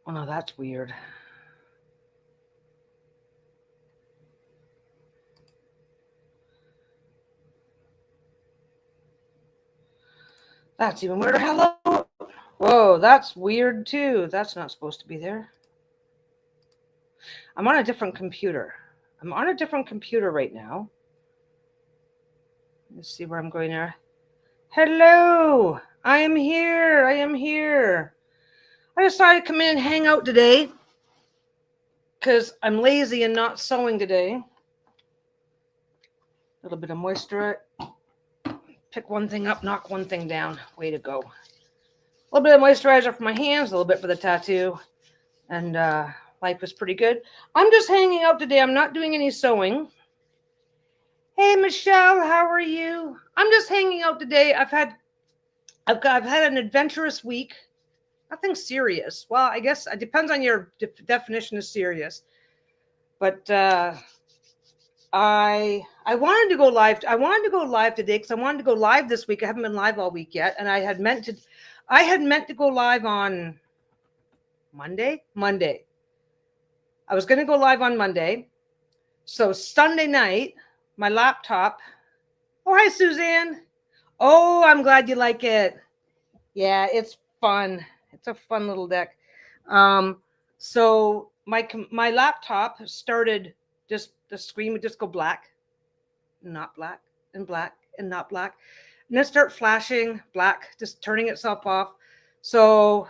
Oh no, that's weird. That's even weirder. Hello. Whoa, that's weird too. That's not supposed to be there. I'm on a different computer. I'm on a different computer right now. Let's see where I'm going there. Hello. I am here. I am here. I decided to come in and hang out today because I'm lazy and not sewing today. A little bit of moisture. Pick one thing up, knock one thing down. Way to go. A little bit of moisturizer for my hands, a little bit for the tattoo. And life is pretty good. I'm just hanging out today. I'm not doing any sewing. Hey Michelle, how are you? I'm just hanging out today. I've had an adventurous week. Nothing serious. Well, I guess it depends on your definition of serious. But I wanted to go live. I wanted to go live today because I wanted to go live this week. I haven't been live all week yet, and I had meant to go live on Monday. I was going to go live on Monday. So Sunday night, my laptop. Oh, hi, Suzanne. Oh, I'm glad you like it. Yeah, it's fun. It's a fun little deck. So my laptop started just the screen would just go black, not black, and black, and not black, and then start flashing black, just turning itself off. So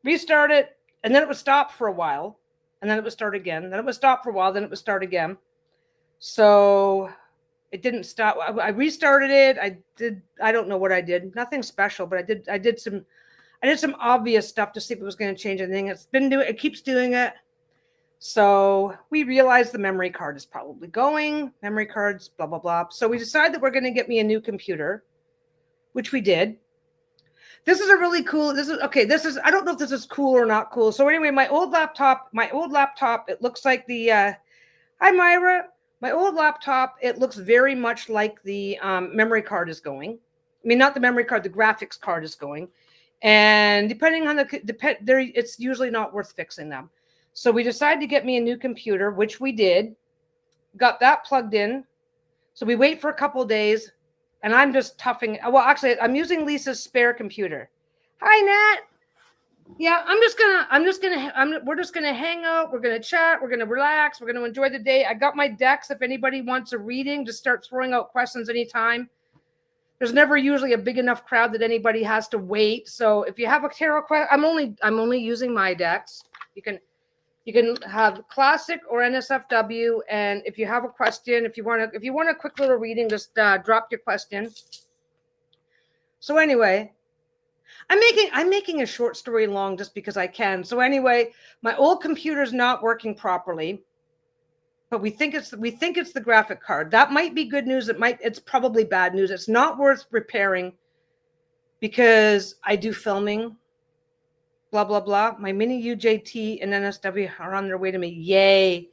restart it, and then it would stop for a while, and then it would start again. Then it would stop for a while, then it would start again. So it didn't stop. I restarted it. I don't know what I did. Nothing special, but I did some obvious stuff to see if it was going to change anything. It keeps doing it. So we realized the memory card is probably going. Memory cards, blah blah blah. So we decided that we're going to get me a new computer, which we did. This is a really cool. This is I don't know if this is cool or not cool. So anyway, my old laptop, it looks like the hi Myra. My old laptop, it looks very much like the memory card is going. I mean, not the memory card, the graphics card is going. And depending on it's usually not worth fixing them. So we decided to get me a new computer, which we did. Got that plugged in. So we wait for a couple of days, and I'm just toughing. Well, actually, I'm using Lisa's spare computer. Hi, Nat. Yeah, we're just gonna hang out. We're gonna chat. We're gonna relax. We're gonna enjoy the day. I got my decks. If anybody wants a reading, just start throwing out questions anytime. There's never usually a big enough crowd that anybody has to wait. So if you have a tarot question, I'm only using my decks. You can have classic or NSFW, and if you have a question, if you want a quick little reading, just drop your question. So anyway, I'm making a short story long just because I can. So anyway, my old computer's not working properly, but we think it's the graphic card. That might be good news. It's probably bad news. It's not worth repairing because I do filming. Blah blah blah. My mini UJT and NSW are on their way to me. Yay!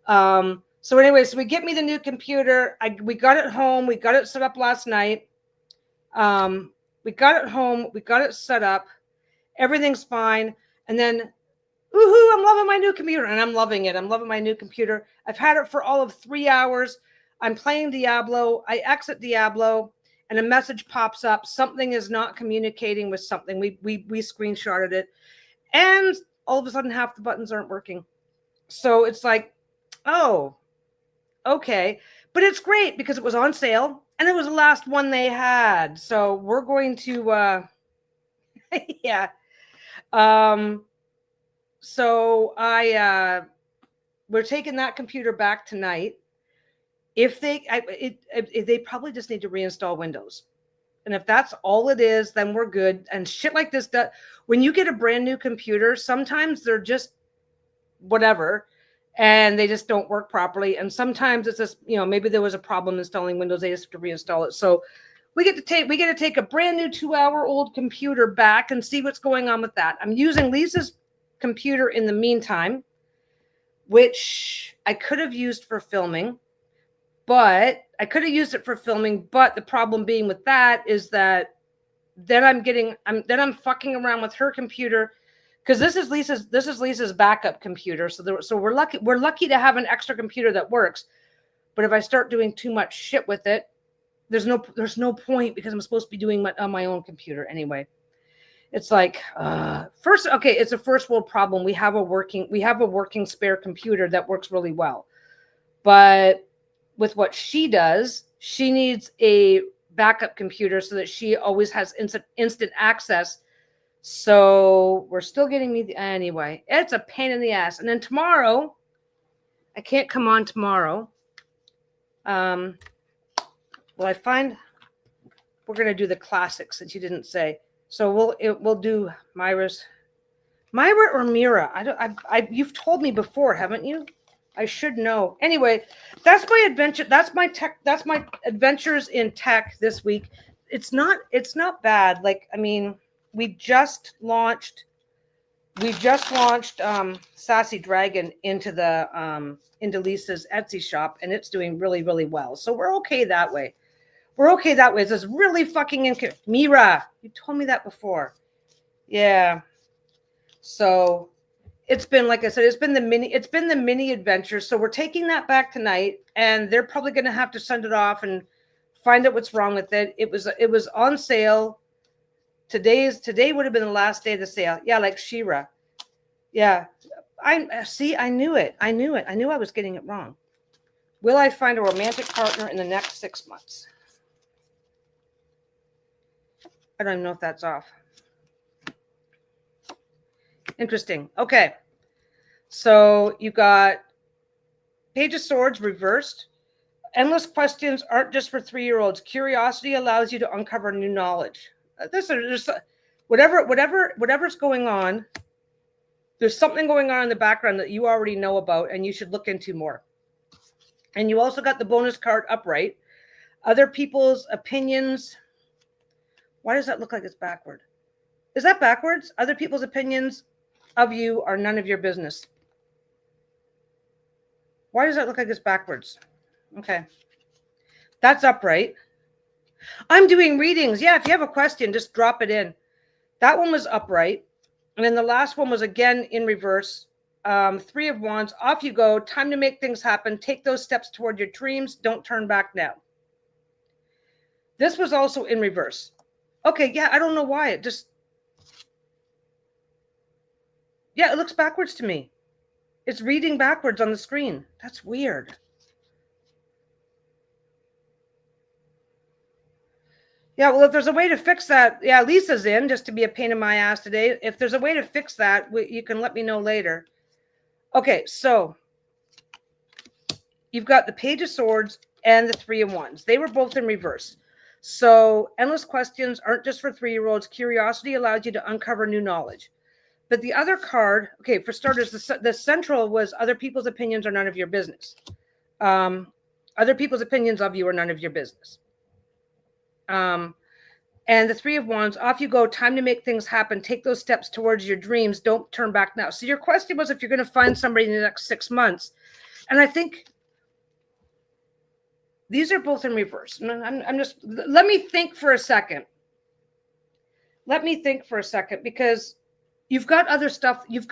So anyway, so we get me the new computer. We got it home. We got it set up last night. We got it home. We got it set up. Everything's fine. And then, woohoo! I'm loving my new computer, and I'm loving it. I'm loving my new computer. I've had it for all of 3 hours. I'm playing Diablo. I exit Diablo, and a message pops up. Something is not communicating with something. We screenshotted it, and all of a sudden, half the buttons aren't working. So it's like, oh, okay. But it's great because it was on sale, and it was the last one they had. So we're going to, yeah. So we're taking that computer back tonight. If they probably just need to reinstall Windows. And if that's all it is, then we're good. And shit like this, when you get a brand new computer, sometimes they're just whatever, and they just don't work properly. And sometimes it's just, maybe there was a problem installing Windows. They just have to reinstall it. So we get to take a brand new 2-hour-old computer back and see what's going on with that. I'm using Lisa's computer in the meantime, which I could have used for filming. But the problem being with that is that then I'm fucking around with her computer because this is Lisa's backup computer. So we're lucky to have an extra computer that works. But if I start doing too much shit with it, there's no point, because I'm supposed to be doing on my own computer anyway. It's like it's a first world problem. We have a working spare computer that works really well, but with what she does, she needs a backup computer so that she always has instant access. So we're still getting anyway. It's a pain in the ass. And then tomorrow, I can't come on tomorrow. Well, I find we're gonna do the classics, since you didn't say. So we'll do Myra or Mira. You've told me before, haven't you? I should know. Anyway, that's my adventure. That's my adventures in tech this week. It's not bad. Like, I mean, we just launched Sassy Dragon into Lisa's Etsy shop, and it's doing really, really well. So we're okay that way. It's just really fucking Mira, you told me that before. Yeah. So it's been, like I said, it's been the mini adventure. So we're taking that back tonight, and they're probably going to have to send it off and find out what's wrong with it. It was on sale. Today would have been the last day of the sale. Yeah, like Shira. Yeah. I knew it. I knew I was getting it wrong. Will I find a romantic partner in the next 6 months? I don't even know if that's off. Interesting. Okay. So you got Page of Swords reversed. Endless questions aren't just for 3-year-olds. Curiosity allows you to uncover new knowledge. There's whatever's going on. There's something going on in the background that you already know about, and you should look into more. And you also got the bonus card upright. Other people's opinions. Why does that look like it's backward? Is that backwards? Other people's opinions of you are none of your business. Why does that look like it's backwards? Okay. That's upright. I'm doing readings. Yeah, if you have a question, just drop it in. That one was upright. And then the last one was again in reverse. 3 of Wands. Off you go. Time to make things happen. Take those steps toward your dreams. Don't turn back now. This was also in reverse. Okay, yeah, I don't know why. It looks backwards to me. It's reading backwards on the screen. That's weird. Yeah, well, if there's a way to fix that, yeah, Lisa's in just to be a pain in my ass today. If there's a way to fix that, you can let me know later. Okay, so you've got the Page of Swords and the 3 of Wands. They were both in reverse. So endless questions aren't just for 3-year-olds. Curiosity allows you to uncover new knowledge. But the other card, okay, for starters, the central was other people's opinions are none of your business. Other people's opinions of you are none of your business. And the 3 of Wands, off you go. Time to make things happen. Take those steps towards your dreams. Don't turn back now. So your question was if you're going to find somebody in the next 6 months. And I think these are both in reverse. I'm just, let me think for a second. Because you've got other stuff. You've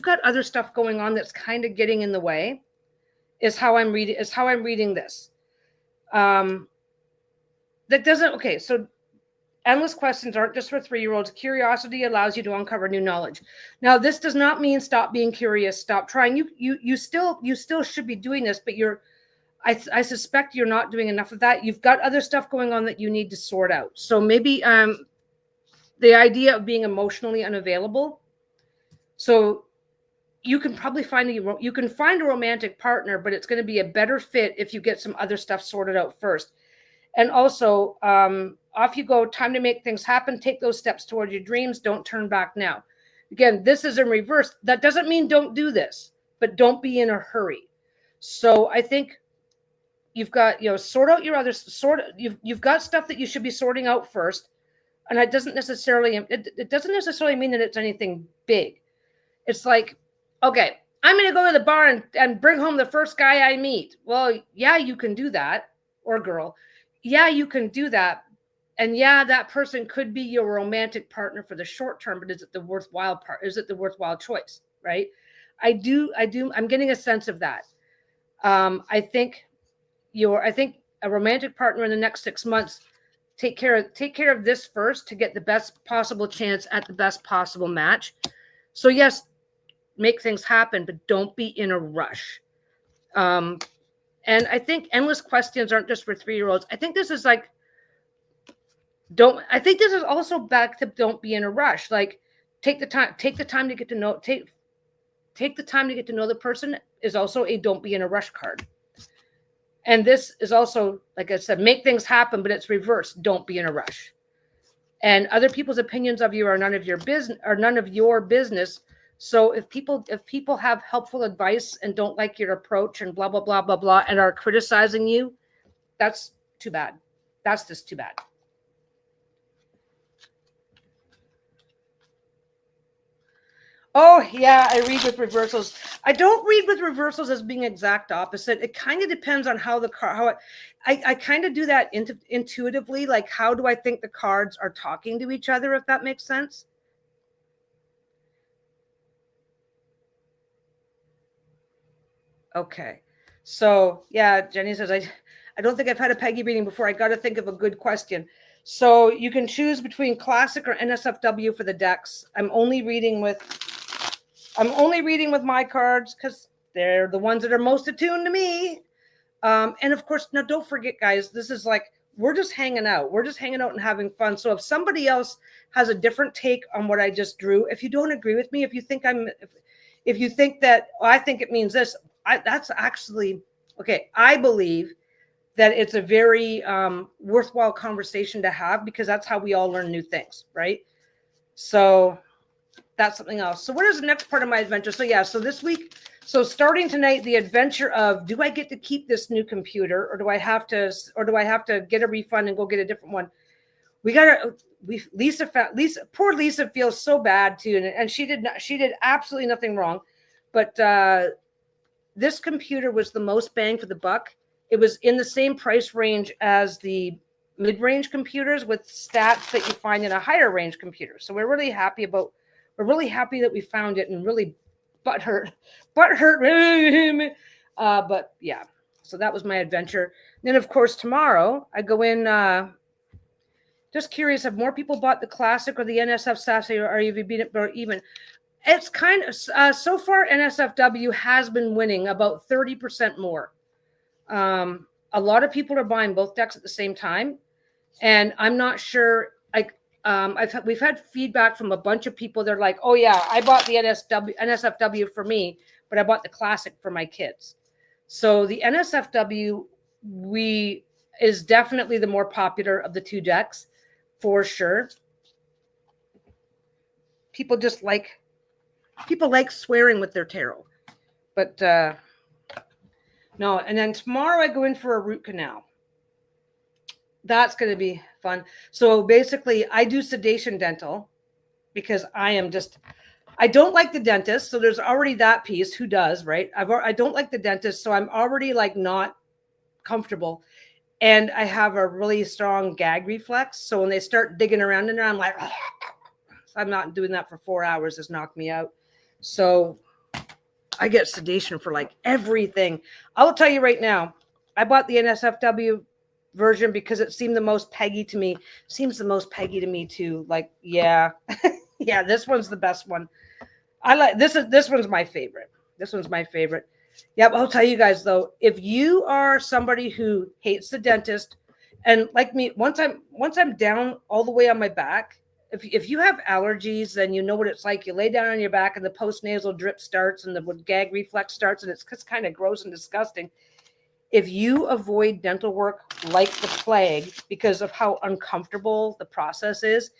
got other stuff going on that's kind of getting in the way. Is how I'm reading this. That doesn't, okay. So endless questions aren't just for 3-year-olds. Curiosity allows you to uncover new knowledge. Now, this does not mean stop being curious, stop trying. You still should be doing this, but I suspect you're not doing enough of that. You've got other stuff going on that you need to sort out. So maybe the idea of being emotionally unavailable. So you can probably find a romantic partner, but it's going to be a better fit if you get some other stuff sorted out first. And also, off you go. Time to make things happen. Take those steps toward your dreams. Don't turn back now. Again, this is in reverse. That doesn't mean don't do this, but don't be in a hurry. So I think you've got, sort out your other you've got stuff that you should be sorting out first. And it doesn't necessarily mean that it's anything big. It's like, okay, I'm going to go to the bar and bring home the first guy I meet. Well, yeah, you can do that, or girl. Yeah, you can do that. And yeah, that person could be your romantic partner for the short term, but is it the worthwhile part? Is it the worthwhile choice? Right. I'm getting a sense of that. I think a romantic partner in the next 6 months, take care of this first to get the best possible chance at the best possible match. So yes, make things happen, but don't be in a rush. And I think endless questions aren't just for 3-year-olds. I think this is like, I think this is also back to don't be in a rush. Like, take the time to get to know, take the time to get to know the person is also a don't be in a rush card. And this is also, like I said, make things happen, but it's reversed. Don't be in a rush. And other people's opinions of you are none of your business. So if people have helpful advice and don't like your approach and blah, blah, blah, blah, blah, and are criticizing you, that's too bad. That's just too bad. Oh, yeah, I read with reversals. I don't read with reversals as being exact opposite. It kind of depends on how I kind of do that intuitively. Like, how do I think the cards are talking to each other, if that makes sense? Okay. So, yeah, Jenny says, I don't think I've had a Peggy reading before. I got to think of a good question. So you can choose between classic or NSFW for the decks. I'm only reading with my cards because they're the ones that are most attuned to me. And of course, now don't forget, guys, this is like, we're just hanging out. We're just hanging out and having fun. So if somebody else has a different take on what I just drew, if you don't agree with me, if you think that, oh, I think it means this, that's actually okay. I believe that it's a very worthwhile conversation to have, because that's how we all learn new things, right? So that's something else. So what is the next part of my adventure? So yeah, so this week, so starting tonight, the adventure of, do I get to keep this new computer, or do I have to get a refund and go get a different one? Poor Lisa feels so bad too, and she did absolutely nothing wrong, but this computer was the most bang for the buck. It was in the same price range as the mid-range computers with stats that you find in a higher range computer. So we're really happy that we found it, and really butthurt. But yeah, so that was my adventure. Then of course tomorrow I go in. Just curious, have more people bought the classic or the NSF Sassy, or are you beat it or even? It's kind of so far NSFW has been winning about 30% more. A lot of people are buying both decks at the same time, and I'm not sure. Like, we've had feedback from a bunch of people. They're like, "Oh yeah, I bought the NSFW for me, but I bought the classic for my kids." So the NSFW is definitely the more popular of the two decks, for sure. People like swearing with their tarot, but no. And then tomorrow I go in for a root canal. That's going to be fun. So basically I do sedation dental because I don't like the dentist. So there's already that piece. Who does, right? I don't like the dentist. So I'm already like not comfortable. And I have a really strong gag reflex. So when they start digging around in there, I'm like, I'm not doing that for 4 hours. It's knocked me out. So I get sedation for like everything. I will tell you right now, I bought the NSFW version because it seemed the most Peggy to me. Seems the most Peggy to me too. Like, yeah, yeah, this one's the best one. I like this one's my favorite. This one's my favorite. Yep, I'll tell you guys though, if you are somebody who hates the dentist, and like me, once I'm down all the way on my back, if you have allergies, then you know what it's like. You lay down on your back and the postnasal drip starts and the gag reflex starts, and it's just kind of gross and disgusting. If you avoid dental work like the plague because of how uncomfortable the process is,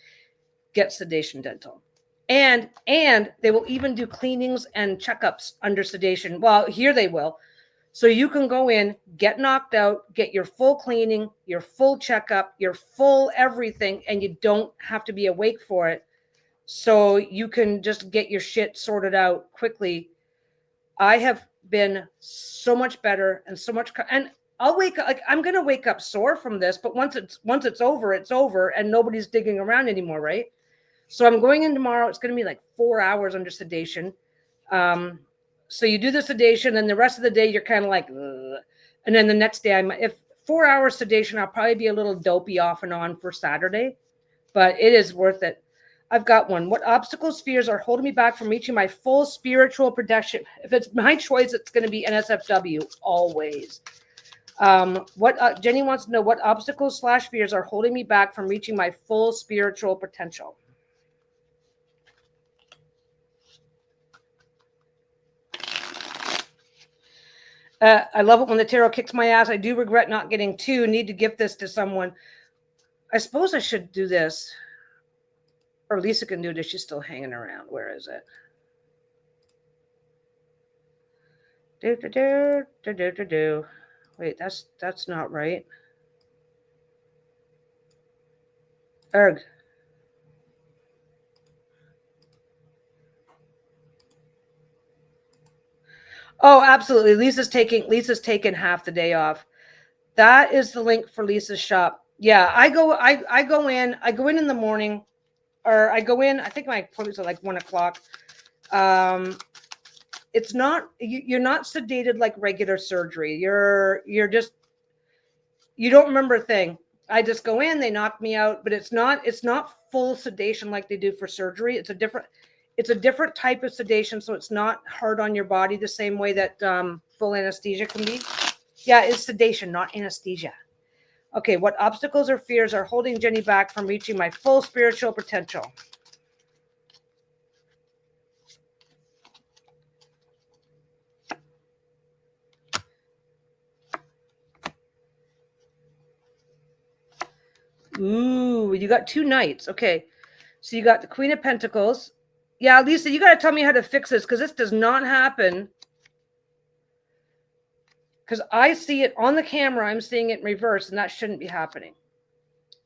get sedation dental. And they will even do cleanings and checkups under sedation. Well, here they will. So you can go in, get knocked out, get your full cleaning, your full checkup, your full everything, and you don't have to be awake for it. So you can just get your shit sorted out quickly. I have been so much better and so much, and I'll wake up, like, I'm going to wake up sore from this, but once it's over and nobody's digging around anymore, right? So I'm going in tomorrow. It's going to be like 4 hours under sedation. So you do the sedation, and the rest of the day you're kind of like, ugh. And then the next day, if 4 hours sedation, I'll probably be a little dopey off and on for Saturday, but it is worth it. I've got one. What obstacles, fears are holding me back from reaching my full spiritual protection? If it's my choice, it's going to be NSFW always. Jenny wants to know what obstacles / fears are holding me back from reaching my full spiritual potential. I love it when the tarot kicks my ass. I do regret not getting 2. Need to gift this to someone. I suppose I should do this. Or Lisa can do it if she's still hanging around. Where is it? Wait, that's not right. Erg. Oh, absolutely. Lisa's taking half the day off. That is the link for Lisa's shop. Yeah, I go in the morning, or I go in, I think my appointments are like 1 o'clock. It's not, you're not sedated like regular surgery. You're just, you don't remember a thing. I just go in, they knock me out, but it's not full sedation like they do for surgery. It's a different type of sedation, so it's not hard on your body the same way that full anesthesia can be. Yeah, it's sedation, not anesthesia. Okay, what obstacles or fears are holding Jenny back from reaching my full spiritual potential? Ooh, you got 2 knights. Okay, so you got the Queen of Pentacles. Yeah, Lisa, you got to tell me how to fix this, because this does not happen. Because I see it on the camera. I'm seeing it in reverse, and that shouldn't be happening.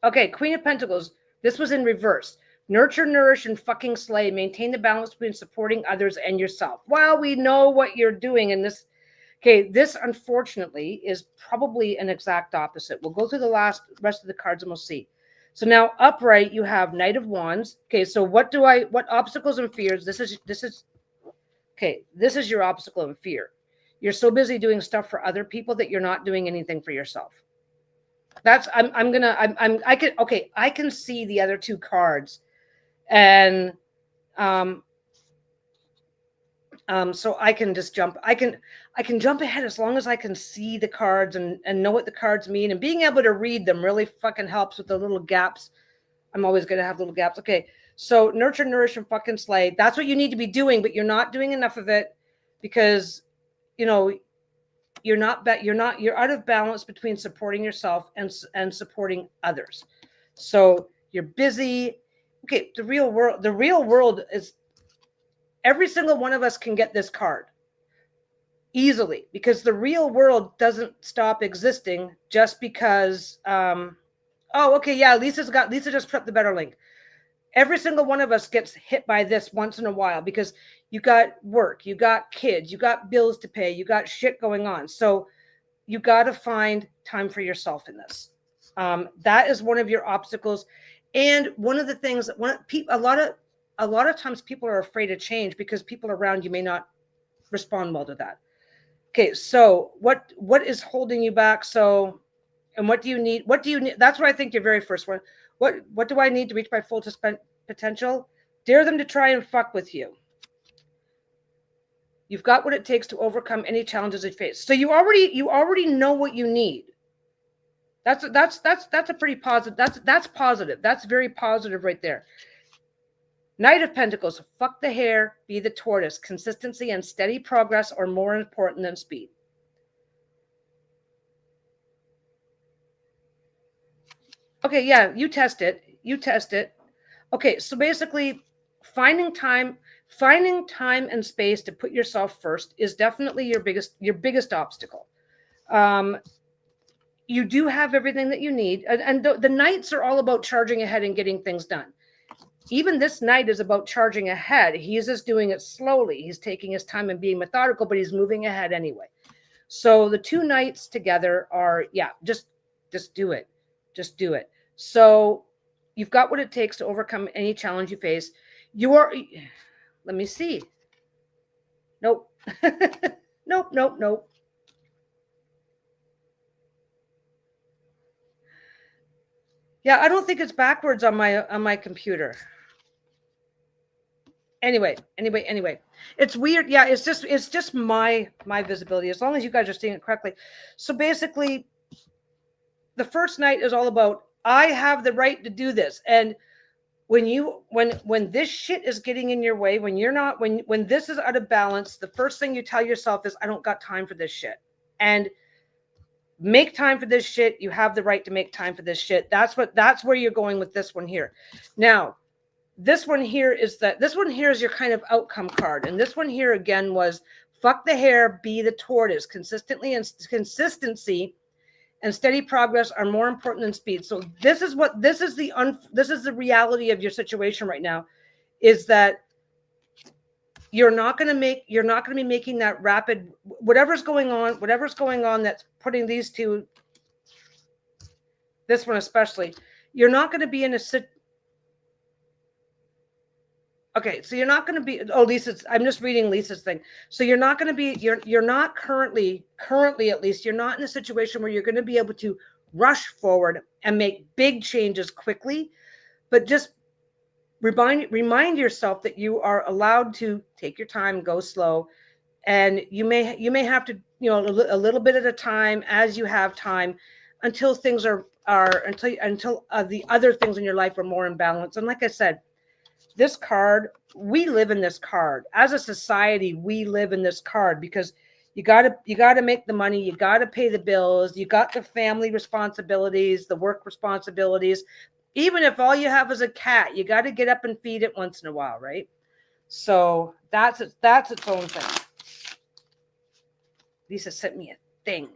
Okay, Queen of Pentacles. This was in reverse. Nurture, nourish, and fucking slay. Maintain the balance between supporting others and yourself. Well, we know what you're doing in this. Okay, this unfortunately is probably an exact opposite. We'll go through the rest of the cards and we'll see. So now upright, you have Knight of Wands. Okay, so what obstacles and fears? This is okay. This is your obstacle and fear. You're so busy doing stuff for other people that you're not doing anything for yourself. That's I can see the other 2 cards, and so I can just jump. I can jump ahead as long as I can see the cards and know what the cards mean, and being able to read them really fucking helps with the little gaps. I'm always going to have little gaps. Okay, so nurture, nourish, and fucking slay. That's what you need to be doing, but you're not doing enough of it because, you're out of balance between supporting yourself and supporting others. So you're busy. Okay, the real world is, every single one of us can get this card easily, because the real world doesn't stop existing just because Lisa just put the better link. Every single one of us gets hit by this once in a while, because you got work, you got kids, you got bills to pay, you got shit going on. So you got to find time for yourself in this. That is one of your obstacles. And one of the things that a lot of times people are afraid of change because people around you may not respond well to that. Okay, so what is holding you back? So, and what do you need? That's what I think your very first one. What do I need to reach my full potential? Dare them to try and fuck with you. You've got what it takes to overcome any challenges you face. So you already know what you need. That's a pretty positive. That's positive. That's very positive right there. Knight of Pentacles. Fuck the hare, be the tortoise. Consistency and steady progress are more important than speed. Okay, yeah, you test it. Okay, so basically finding time and space to put yourself first is definitely your biggest obstacle. You do have everything that you need, and the Knights are all about charging ahead and getting things done. Even this Knight is about charging ahead. He's just doing it slowly. He's taking his time and being methodical, but he's moving ahead anyway. So the 2 nights together are, yeah, just do it. Just do it. So you've got what it takes to overcome any challenge you face. You are, let me see. Nope. Nope, nope, nope. Yeah, I don't think it's backwards on my computer. Anyway. It's weird. Yeah, it's just my visibility, as long as you guys are seeing it correctly. So basically, the first night is all about, I have the right to do this. And when this shit is getting in your way, when this is out of balance, the first thing you tell yourself is, I don't got time for this shit. And make time for this shit. You have the right to make time for this shit. That's where you're going with this one here. Now, this one here is your kind of outcome card. And this one here again was, fuck the hare, be the tortoise. Consistency and steady progress are more important than speed. So this is the reality of your situation right now, is that you're not going to be making that rapid, whatever's going on that's putting these two, this one especially, you're not going to be in a okay, so you're not going to be, Lisa's, I'm just reading Lisa's thing. So you're not going to be, you're not currently at least, you're not in a situation where you're going to be able to rush forward and make big changes quickly, but just remind yourself that you are allowed to take your time, go slow, and you may have to, a little bit at a time, as you have time, until things until the other things in your life are more in balance. And like I said, this card, we live in this card. As a society, we live in this card, because you got to make the money, you got to pay the bills, you got the family responsibilities, the work responsibilities. Even if all you have is a cat, you got to get up and feed it once in a while, right? So that's its own thing. Lisa sent me a thing.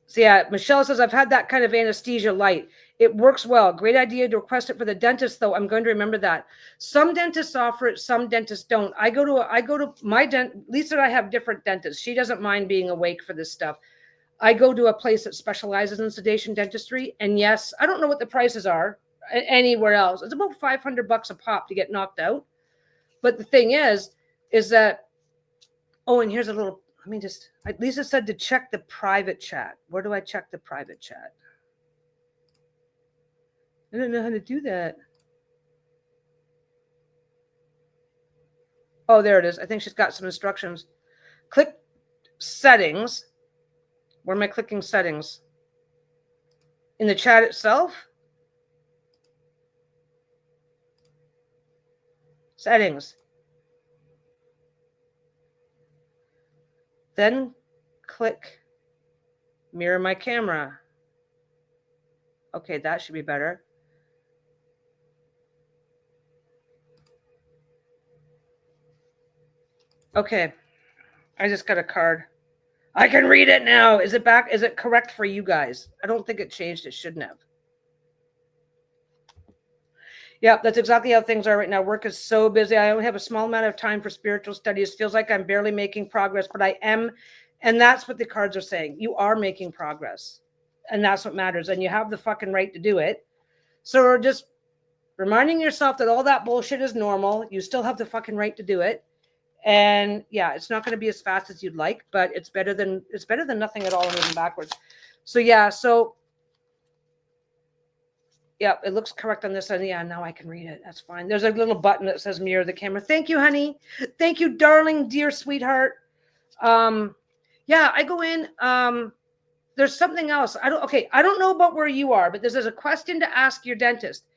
So yeah, Michelle says, I've had that kind of anesthesia light. It works well. Great idea to request it for the dentist, though. I'm going to remember that. Some dentists offer it, some dentists don't. I go to my Lisa and I have different dentists. She doesn't mind being awake for this stuff. I go to a place that specializes in sedation dentistry. And yes, I don't know what the prices are anywhere else. It's about $500 a pop to get knocked out. But the thing is that, and here's a little, Lisa said to check the private chat. Where do I check the private chat? I don't know how to do that. Oh, there it is. I think she's got some instructions. Click settings. Where am I clicking settings? In the chat itself? Settings. Then click mirror my camera. Okay, that should be better. Okay, I just got a card. I can read it now. Is it back? Is it correct for you guys? I don't think it changed. It shouldn't have. Yeah, that's exactly how things are right now. Work is so busy. I only have a small amount of time for spiritual studies. Feels like I'm barely making progress, but I am. And that's what the cards are saying. You are making progress. And that's what matters. And you have the fucking right to do it. So just reminding yourself that all that bullshit is normal. You still have the fucking right to do it. And yeah, it's not going to be as fast as you'd like, but it's better than nothing at all and moving backwards. So yeah, yeah, it looks correct on this end. Yeah, now I can read it. That's fine. There's a little button that says mirror the camera. Thank you, honey. Thank you, darling, dear sweetheart. Yeah, I go in. There's something else. I don't know about where you are, but there's a question to ask your dentist.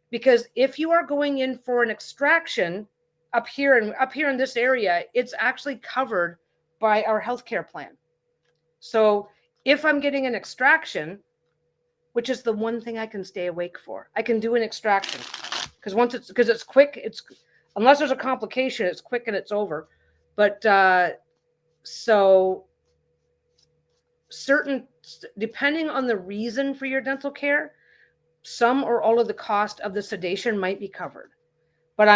Because if you are going in for an extraction up here in this area, it's actually covered by our healthcare plan. So if I'm getting an extraction, which is the one thing I can stay awake for, I can do an extraction because it's quick. Unless there's a complication, it's quick and it's over. But so depending on the reason for your dental care, some or all of the cost of the sedation might be covered. But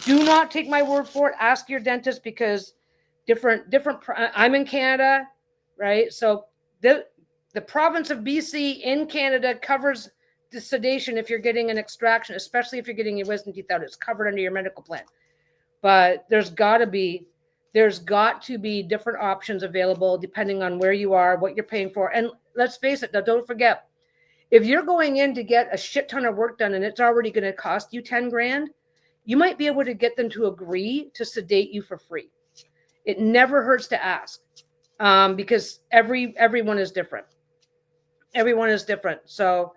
do not take my word for it. Ask your dentist, because I'm in Canada, right? So the province of BC in Canada covers the sedation if you're getting an extraction, especially if you're getting your wisdom teeth out. It's covered under your medical plan. But there's got to be different options available depending on where you are, what you're paying for. And let's face it, now don't forget, if you're going in to get a shit ton of work done and it's already going to cost you 10 grand, you might be able to get them to agree to sedate you for free. It never hurts to ask, because everyone is different. Everyone is different. So,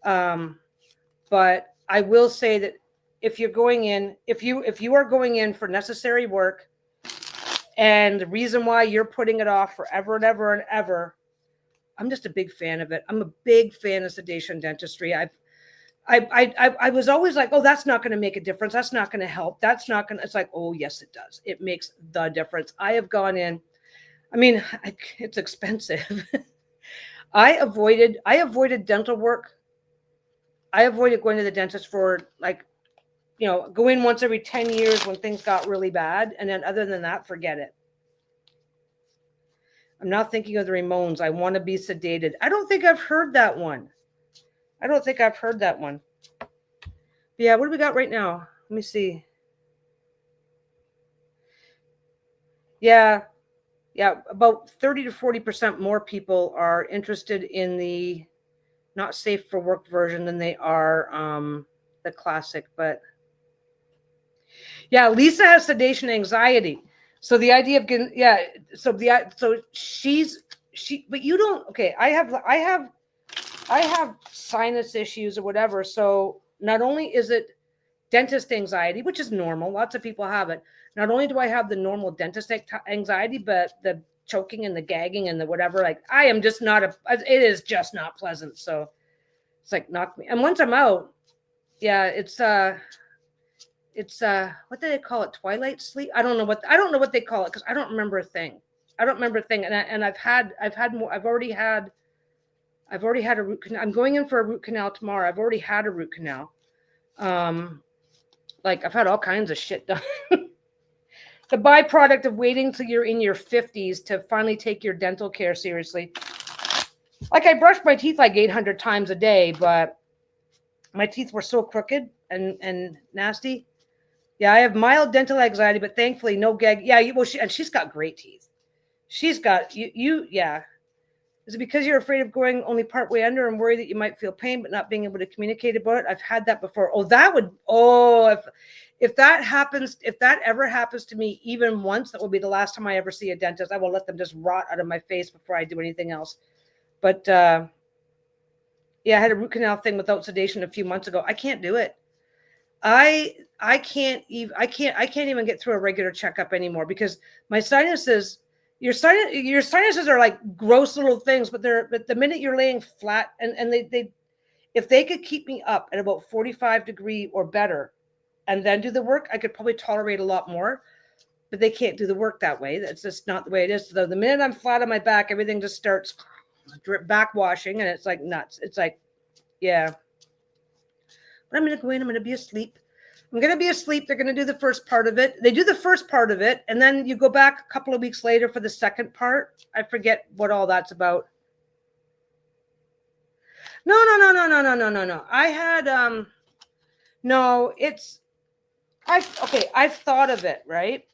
but I will say that if you're going in, if you are going in for necessary work, and the reason why you're putting it off forever and ever and ever, I'm just a big fan of it. I'm a big fan of sedation dentistry. I was always like, oh, that's not going to make a difference. That's not going to help. That's not going to, it's like, oh, yes, it does. It makes the difference. I have gone in, I mean, it's expensive. I avoided dental work. I avoided going to the dentist for go in once every 10 years when things got really bad. And then other than that, forget it. I'm not thinking of the Ramones. I want to be sedated. I don't think I've heard that one. Yeah, what do we got right now? Let me see. Yeah, about 30 to 40% more people are interested in the not safe for work version than they are the classic. But yeah, Lisa has sedation anxiety. So the idea of getting, but you don't, okay, I have sinus issues or whatever. So not only is it dentist anxiety, which is normal, lots of people have it. Not only do I have the normal dentist anxiety, but the choking and the gagging and the whatever, like I am just not it is just not pleasant. So it's like knock me. And once I'm out, yeah, it's what do they call it? Twilight sleep? I don't know what they call it because I don't remember a thing. And I've already had a root canal. I'm going in for a root canal tomorrow. I've already had a root canal. I've had all kinds of shit done. The byproduct of waiting till you're in your 50s to finally take your dental care seriously. Like I brushed my teeth like 800 times a day, but my teeth were so crooked and nasty. Yeah, I have mild dental anxiety, but thankfully no gag. Yeah, she's got great teeth. She's got yeah. Is it because you're afraid of going only part way under and worry that you might feel pain but not being able to communicate about it? I've had that before. If that ever happens to me even once, that will be the last time I ever see a dentist. I will let them just rot out of my face before I do anything else. But yeah, I had a root canal thing without sedation a few months ago. I can't do it. I can't even get through a regular checkup anymore because my sinuses, your sinuses are like gross little things, but the minute you're laying flat and they if they could keep me up at about 45 degree or better and then do the work, I could probably tolerate a lot more, but they can't do the work that way. That's just not the way it is. So the minute I'm flat on my back, everything just starts backwashing and it's like nuts. It's like, yeah. But I'm going to go in. I'm going to be asleep. They're going to do the first part of it. They do the first part of it. And then you go back a couple of weeks later for the second part. I forget what all that's about. No. I had, I've thought of it, right?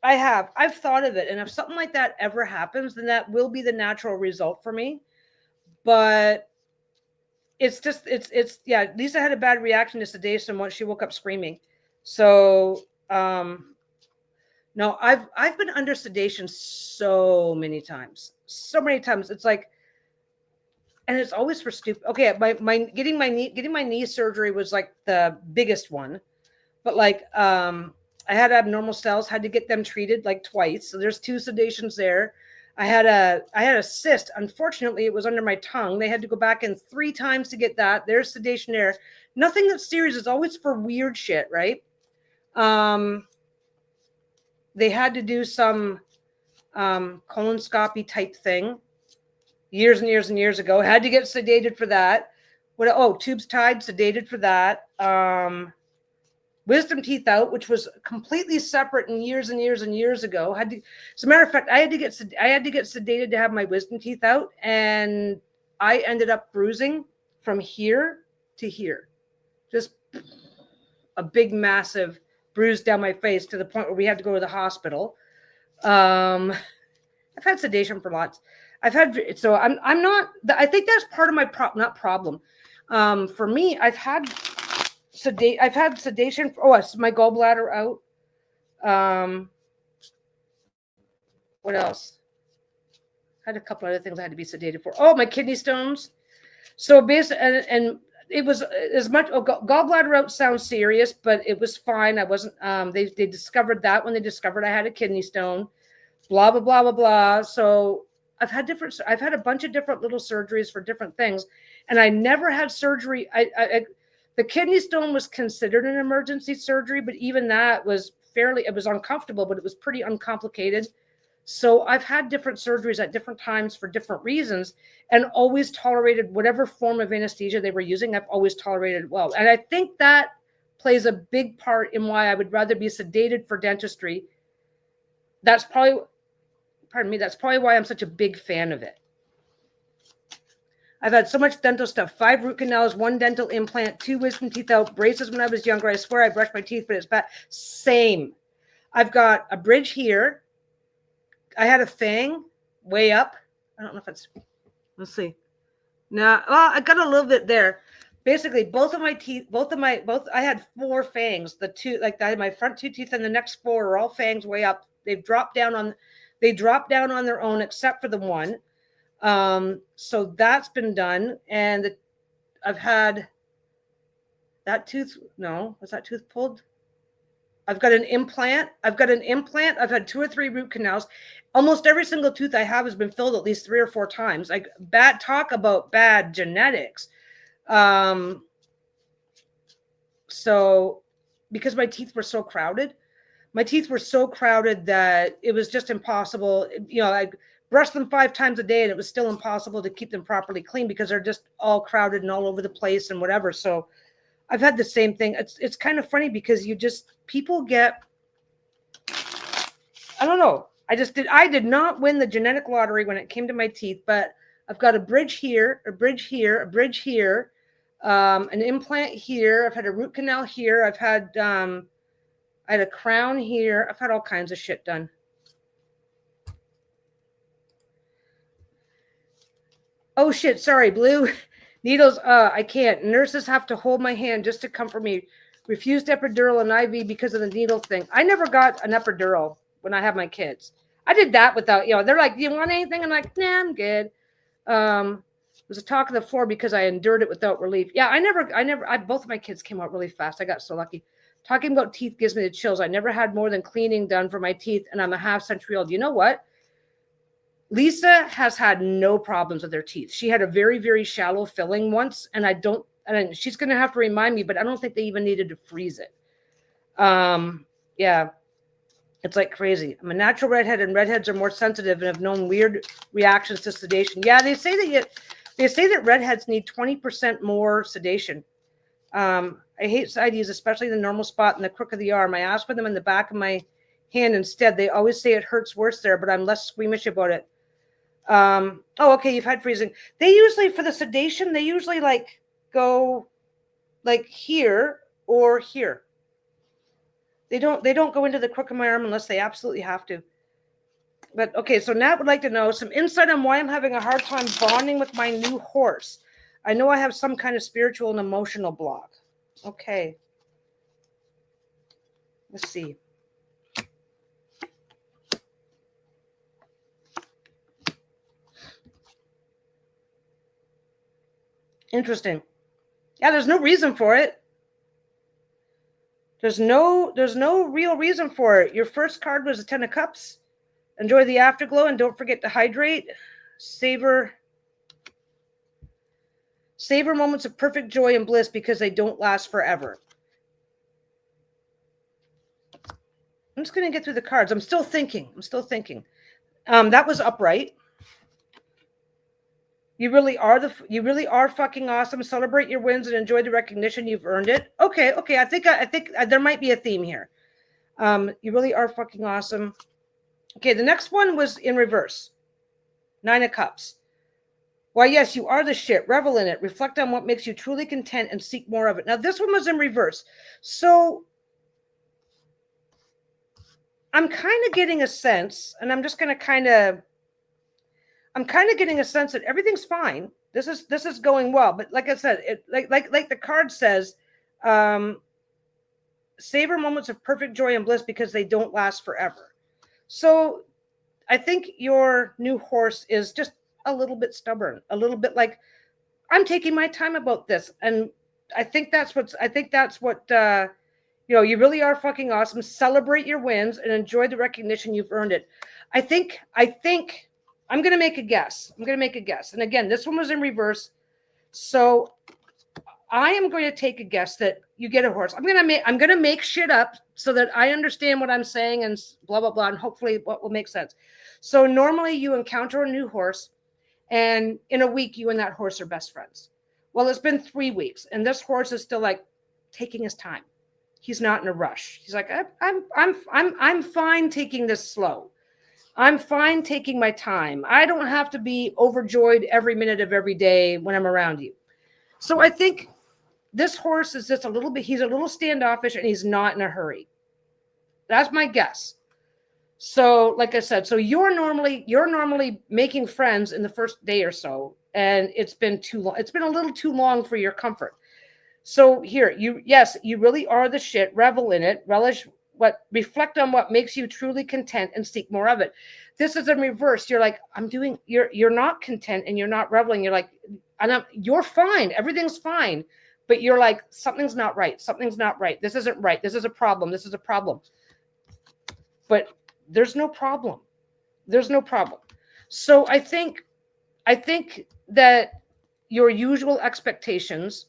I've thought of it. And if something like that ever happens, then that will be the natural result for me. But it's Lisa had a bad reaction to sedation once she woke up screaming. So, no, I've been under sedation so many times. It's like, and it's always for stupid. Okay. My getting my knee surgery was like the biggest one, but like, I had abnormal cells, had to get them treated like twice. So there's 2 sedations there. I had a cyst. Unfortunately, it was under my tongue. They had to go back in 3 times to get that. There's sedation there. Nothing that's serious. It's always for weird shit, right? They had to do some colonoscopy type thing years and years and years ago. Had to get sedated for that. Tubes tied, sedated for that. wisdom teeth out, which was completely separate and years ago. As a matter of fact, I had to get sedated to have my wisdom teeth out, and I ended up bruising from here to here, just a big, massive bruise down my face to the point where we had to go to the hospital. I've had sedation for lots. I'm not. I think that's part of my problem. For me, I've had sedation. It's my gallbladder out. What else? I had a couple other things I had to be sedated for. Oh, my kidney stones. So basically, and it was as much. Gallbladder out sounds serious, but it was fine. I wasn't. They discovered that when they discovered I had a kidney stone. Blah blah blah blah blah. So I've had a bunch of different little surgeries for different things, and I never had surgery. The kidney stone was considered an emergency surgery, but even that was it was uncomfortable, but it was pretty uncomplicated. So I've had different surgeries at different times for different reasons, and always tolerated whatever form of anesthesia they were using. I've always tolerated it well. And I think that plays a big part in why I would rather be sedated for dentistry. That's probably why I'm such a big fan of it. I've had so much dental stuff: 5 root canals, 1 dental implant, 2 wisdom teeth out, braces when I was younger. I swear I brushed my teeth, but it's bad. Same. I've got a bridge here. I had a fang way up. I don't know if it's, let's see. Well, I got a little bit there. Basically, both of my teeth, I had 4 fangs. The two, like I had my front 2 teeth and the next 4 are all fangs way up. They drop down on their own, except for the one. So that's been done. And I've had that tooth. No, was that tooth pulled? I've got an implant. I've had 2 or 3 root canals. Almost every single tooth I have has been filled at least 3 or 4 times. Talk about bad genetics. So because my teeth were so crowded that it was just impossible. I brushed them 5 times a day and it was still impossible to keep them properly clean because they're just all crowded and all over the place and whatever. So I've had the same thing. It's kind of funny because people get, I don't know. I did not win the genetic lottery when it came to my teeth, but I've got a bridge here, a bridge here, a bridge here, an implant here. I've had a root canal here. I had a crown here. I've had all kinds of shit done. Oh shit, sorry, Blue. Needles, I can't. Nurses have to hold my hand just to comfort me. Refused epidural and IV because of the needle thing. I never got an epidural when I had my kids. I did that without, they're like, do you want anything? I'm like, nah, I'm good. It was a talk of the floor because I endured it without relief. Yeah, both of my kids came out really fast. I got so lucky. Talking about teeth gives me the chills. I never had more than cleaning done for my teeth, and I'm a half-century old. You know what? Lisa has had no problems with her teeth. She had a very, very shallow filling once, and she's going to have to remind me, but I don't think they even needed to freeze it. Yeah, it's like crazy. I'm a natural redhead, and redheads are more sensitive and have known weird reactions to sedation. Yeah, they say that redheads need 20% more sedation. I hate sides, especially the normal spot in the crook of the arm. I ask for them in the back of my hand instead. They always say it hurts worse there, but I'm less squeamish about it. Okay, you've had freezing. They usually, for the sedation, they usually go here or here. They don't go into the crook of my arm unless they absolutely have to. But okay, so Nat would like to know some insight on why I'm having a hard time bonding with my new horse. I know I have some kind of spiritual and emotional block. Okay. Let's see. Interesting. Yeah, there's no reason for it. There's no real reason for it. Your first card was a 10 of Cups. Enjoy the afterglow and don't forget to hydrate. Savor moments of perfect joy and bliss because they don't last forever. I'm just going to get through the cards. I'm still thinking. That was upright. You really are fucking awesome. Celebrate your wins and enjoy the recognition. You've earned it. Okay, okay. I think there might be a theme here. You really are fucking awesome. Okay, the next one was in reverse. 9 of Cups. Why, yes, you are the shit. Revel in it. Reflect on what makes you truly content and seek more of it. Now, this one was in reverse. So I'm kind of getting a sense, and I'm just going to I'm kind of getting a sense that everything's fine. This is going well. But like I said, it like the card says, savor moments of perfect joy and bliss because they don't last forever. So I think your new horse is just a little bit stubborn, a little bit like, I'm taking my time about this. And I think that's what you really are fucking awesome. Celebrate your wins and enjoy the recognition. You've earned it. I think I'm going to make a guess. And again, this one was in reverse. So I am going to take a guess that you get a horse. I'm going to make shit up so that I understand what I'm saying and blah, blah, blah. And hopefully what will make sense. So normally you encounter a new horse and in a week you and that horse are best friends. Well, it's been 3 weeks and this horse is still like taking his time. He's not in a rush. He's like, I'm fine taking this slow. I'm fine taking my time. I don't have to be overjoyed every minute of every day when I'm around you. So I think this horse is just he's a little standoffish and he's not in a hurry. That's my guess. So, like I said, so you're normally making friends in the first day or so, and it's been too long. It's been a little too long for your comfort. So here, you really are the shit. Revel in it. Reflect on what makes you truly content and seek more of it. This is in reverse. You're like, you're not content and you're not reveling. You're like, you're fine. Everything's fine. But you're like, something's not right. Something's not right. This isn't right. This is a problem. This is a problem. But there's no problem. There's no problem. So I think that your usual expectations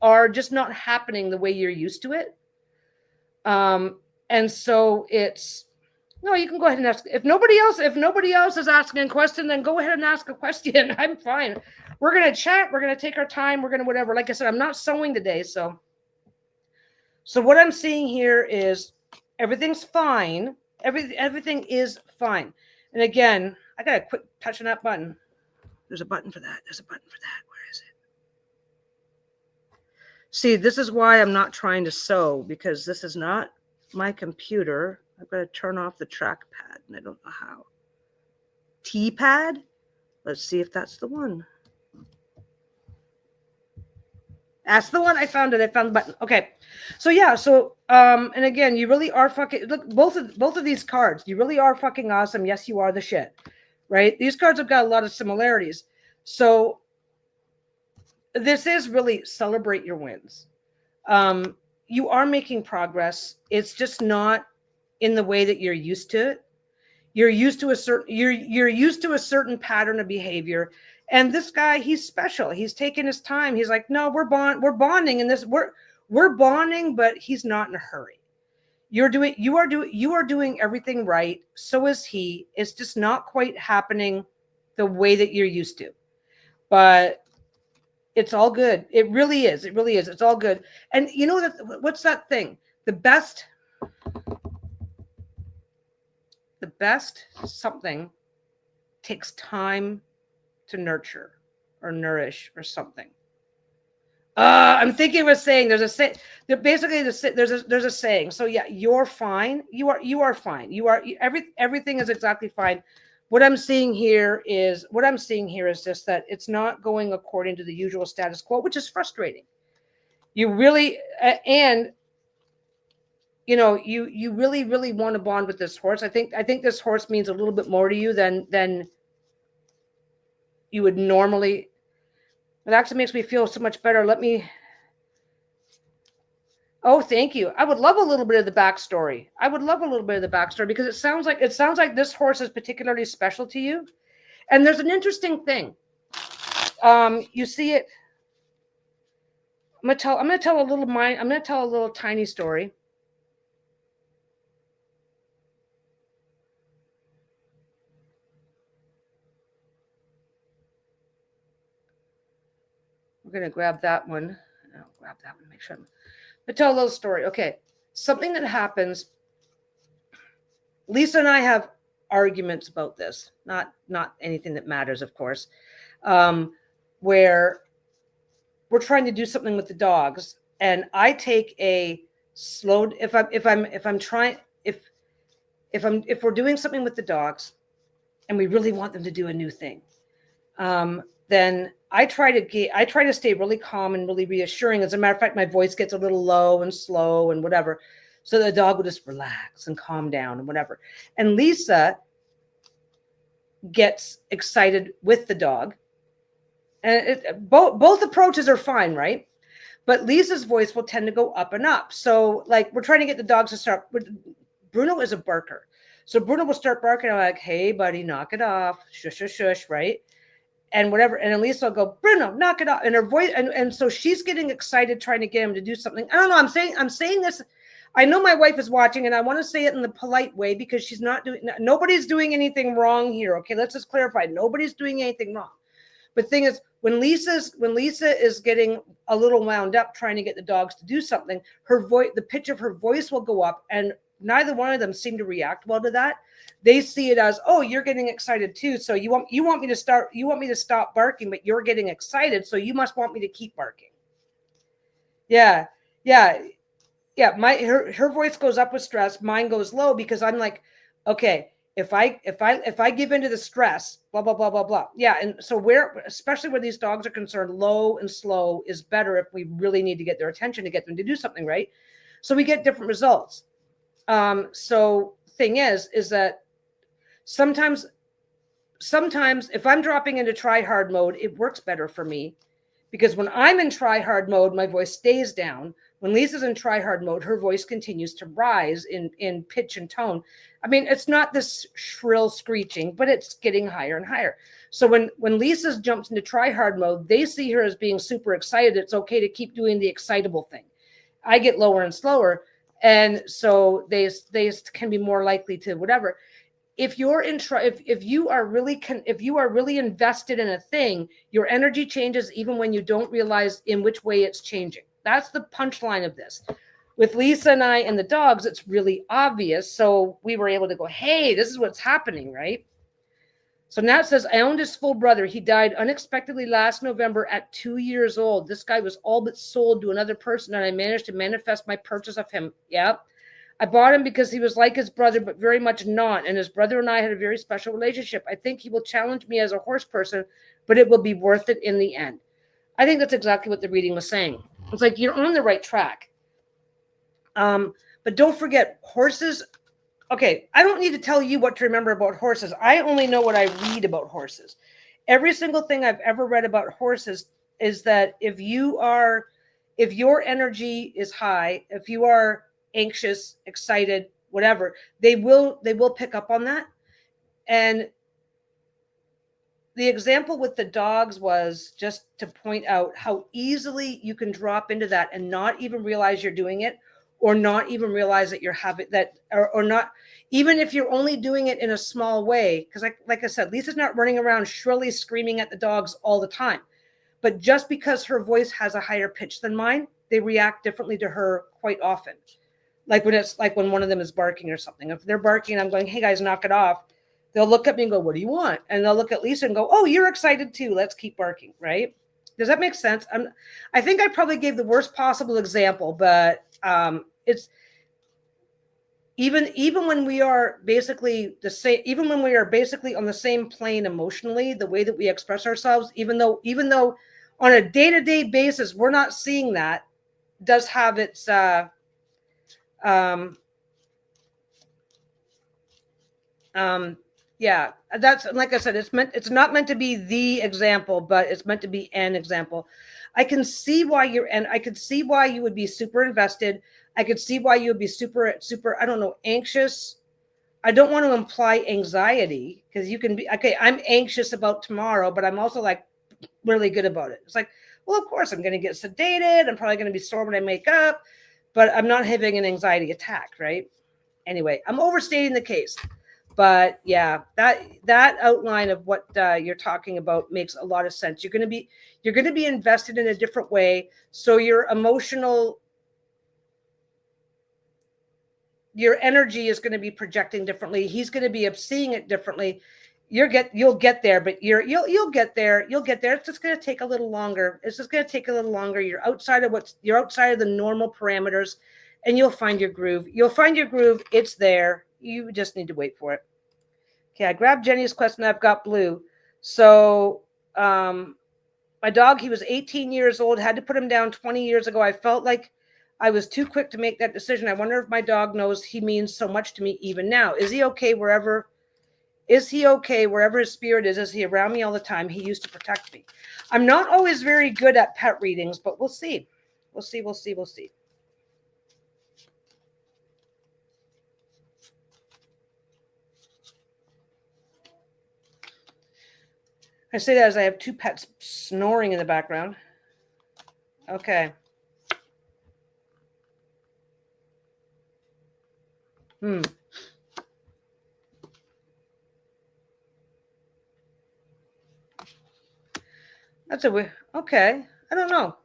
are just not happening the way you're used to it. And so you can go ahead and ask. If nobody else is asking a question, then go ahead and ask a question. I'm fine. We're going to chat. We're going to take our time. We're going to whatever. Like I said, I'm not sewing today. So what I'm seeing here is everything's fine. Everything is fine. And again, I got to quit touching that button. There's a button for that. Where is it? See, this is why I'm not trying to sew, because this is not my computer. I've got to turn off the trackpad, and I don't know how. T-pad? Let's see if that's the one. That's the one. I found it. I found the button. Okay. So yeah. So and again, you really are fucking. Look, both of these cards. You really are fucking awesome. Yes, you are the shit. Right? These cards have got a lot of similarities. So this is really celebrate your wins. You are making progress. It's just not in the way that you're used to it. You're used to a certain pattern of behavior. And this guy, he's special. He's taking his time. He's like, no, we're bonding in this. We're bonding, but he's not in a hurry. You are doing everything right. So is he. It's just not quite happening the way that you're used to. But it's all good. It really is. It's all good. And you know what's that thing? The best something takes time to nurture or nourish or something. I'm thinking of a saying. There's a say. Basically, there's a saying. So yeah, you're fine. You are fine. Everything is exactly fine. What I'm seeing here is just that it's not going according to the usual status quo, which is frustrating. You really and you really, really want to bond with this horse. I think this horse means a little bit more to you than you would normally. It actually makes me feel so much better. Oh, thank you. I would love a little bit of the backstory. Because it sounds like this horse is particularly special to you. And there's an interesting thing. You see it. I'm gonna tell a little tiny story. We're going to grab that one. I'll grab that one, make sure I tell a little story. Okay. Something that happens. Lisa and I have arguments about this, not anything that matters, of course, where we're trying to do something with the dogs, and I take a slow. If we're doing something with the dogs, and we really want them to do a new thing, then I try to stay really calm and really reassuring. As a matter of fact, my voice gets a little low and slow and whatever, so the dog will just relax and calm down and whatever. And Lisa gets excited with the dog, and both approaches are fine, right? But Lisa's voice will tend to go up and up. So like we're trying to get the dogs to start. Bruno is a barker, so Bruno will start barking. I'm like, hey buddy, knock it off, shush shush shush, right? And whatever. And then Lisa will go, Bruno, knock it off. And her voice, and so she's getting excited trying to get him to do something. I don't know. I'm saying this. I know my wife is watching, and I want to say it in the polite way because nobody's doing anything wrong here. Okay, let's just clarify. Nobody's doing anything wrong. But the thing is, when Lisa is getting a little wound up trying to get the dogs to do something, her voice, the pitch of her voice will go up, and neither one of them seem to react well to that. They see it as, oh, you're getting excited too. So you want me to stop barking, but you're getting excited, so you must want me to keep barking. Yeah. Her voice goes up with stress. Mine goes low because I'm like, okay, if I give into the stress, blah, blah, blah, blah, blah. Yeah. And so especially where these dogs are concerned, low and slow is better if we really need to get their attention to get them to do something, right? So we get different results. So thing is that sometimes if I'm dropping into try hard mode, it works better for me because when I'm in try hard mode, my voice stays down. When Lisa's in try hard mode, her voice continues to rise in pitch and tone. I mean, it's not this shrill screeching, but it's getting higher and higher. So when Lisa jumps into try hard mode, they see her as being super excited. It's okay to keep doing the excitable thing. I get lower and slower. And so they can be more likely to whatever. If you're if you are really invested in a thing, your energy changes even when you don't realize in which way it's changing. That's the punchline of this. With Lisa and I and the dogs, it's really obvious. So we were able to go, hey, this is what's happening, right? So Nat says, I owned his full brother. He died unexpectedly last November at 2 years old. This guy was all but sold to another person, and I managed to manifest my purchase of him. Yep. I bought him because he was like his brother, but very much not. And his brother and I had a very special relationship. I think he will challenge me as a horse person, but it will be worth it in the end. I think that's exactly what the reading was saying. It's like you're on the right track. But don't forget, horses. Okay, I don't need to tell you what to remember about horses. I only know what I read about horses. Every single thing I've ever read about horses is that if your energy is high, if you are anxious, excited, whatever, they will pick up on that. And the example with the dogs was just to point out how easily you can drop into that and not even realize you're doing it, or not even realize that you're having that, or not, even if you're only doing it in a small way. Because like I said, Lisa's not running around shrilly screaming at the dogs all the time. But just because her voice has a higher pitch than mine, they react differently to her quite often. Like when one of them is barking or something. If they're barking, I'm going, hey guys, knock it off. They'll look at me and go, what do you want? And they'll look at Lisa and go, oh, you're excited too. Let's keep barking, right? Does that make sense? I think I probably gave the worst possible example, but it's even when we are basically the same, even when we are basically on the same plane emotionally, the way that we express ourselves, even though on a day-to-day basis we're not seeing that, does have its yeah, that's, like I said, it's not meant to be the example, but it's meant to be an example. I can see why I could see why you would be super invested. I could see why you would be super, I don't know, anxious. I don't want to imply anxiety, because you can be, okay, I'm anxious about tomorrow, but I'm also like really good about it. It's like, well, of course I'm going to get sedated. I'm probably going to be sore when I make up, but I'm not having an anxiety attack, right? Anyway, I'm overstating the case. But yeah, that outline of what you're talking about makes a lot of sense. You're going to be invested in a different way, so your energy is going to be projecting differently. He's going to be seeing it differently. You'll get there, but you'll get there. You'll get there. It's just going to take a little longer. It's just going to take a little longer. You're outside of the normal parameters, and you'll find your groove. You'll find your groove. It's there. You just need to wait for it. Okay, I grabbed Jenny's question. I've got Blue. So, my dog, he was 18 years old, had to put him down 20 years ago. I felt like I was too quick to make that decision. I wonder if my dog knows he means so much to me even now. Is he okay wherever his spirit is? Is he around me all the time? He used to protect me. I'm not always very good at pet readings, but we'll see. We'll see. I say that as I have two pets snoring in the background. Okay. That's a weird. Okay. I don't know.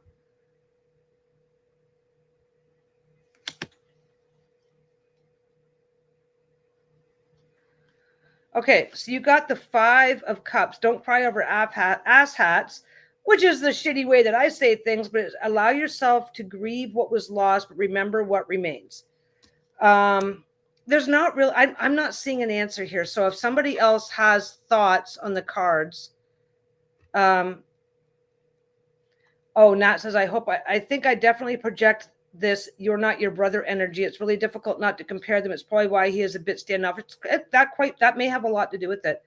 Okay, so you got the 5 of Cups. Don't cry over ass hats, which is the shitty way that I say things, but allow yourself to grieve what was lost, but remember what remains. There's not really, I'm not seeing an answer here. So if somebody else has thoughts on the cards, oh, Nat says, I think I definitely project this. You're not your brother energy. It's really difficult not to compare them. It's probably why he is a bit standoffish. That may have a lot to do with it.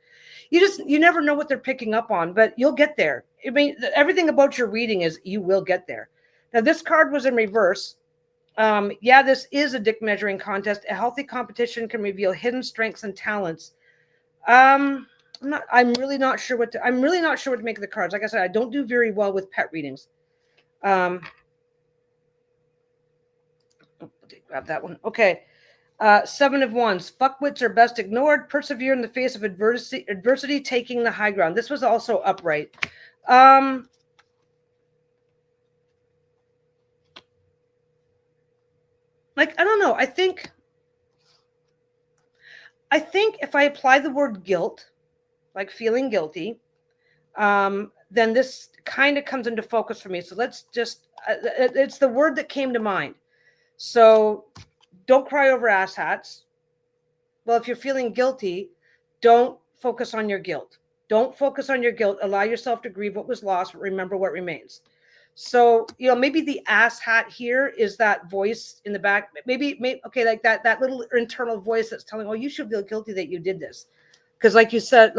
You never know what they're picking up on, but you'll get there. I mean, everything about your reading is you will get there. Now, this card was in reverse. Yeah, this is a dick measuring contest. A healthy competition can reveal hidden strengths and talents. I'm really not sure what to make of the cards. Like I said, I don't do very well with pet readings. Grab that one. Okay. 7 of Wands. Fuckwits are best ignored. Persevere in the face of adversity, taking the high ground. This was also upright. Like, I don't know. I think if I apply the word guilt, like feeling guilty, then this kind of comes into focus for me. So let's just, it's the word that came to mind. So don't cry over ass hats. Well, if you're feeling guilty, don't focus on your guilt. Don't focus on your guilt. Allow yourself to grieve what was lost, but remember what remains. So, maybe the ass hat here is that voice in the back. Maybe okay, like that little internal voice that's telling, oh, you should feel guilty that you did this. Because like you said,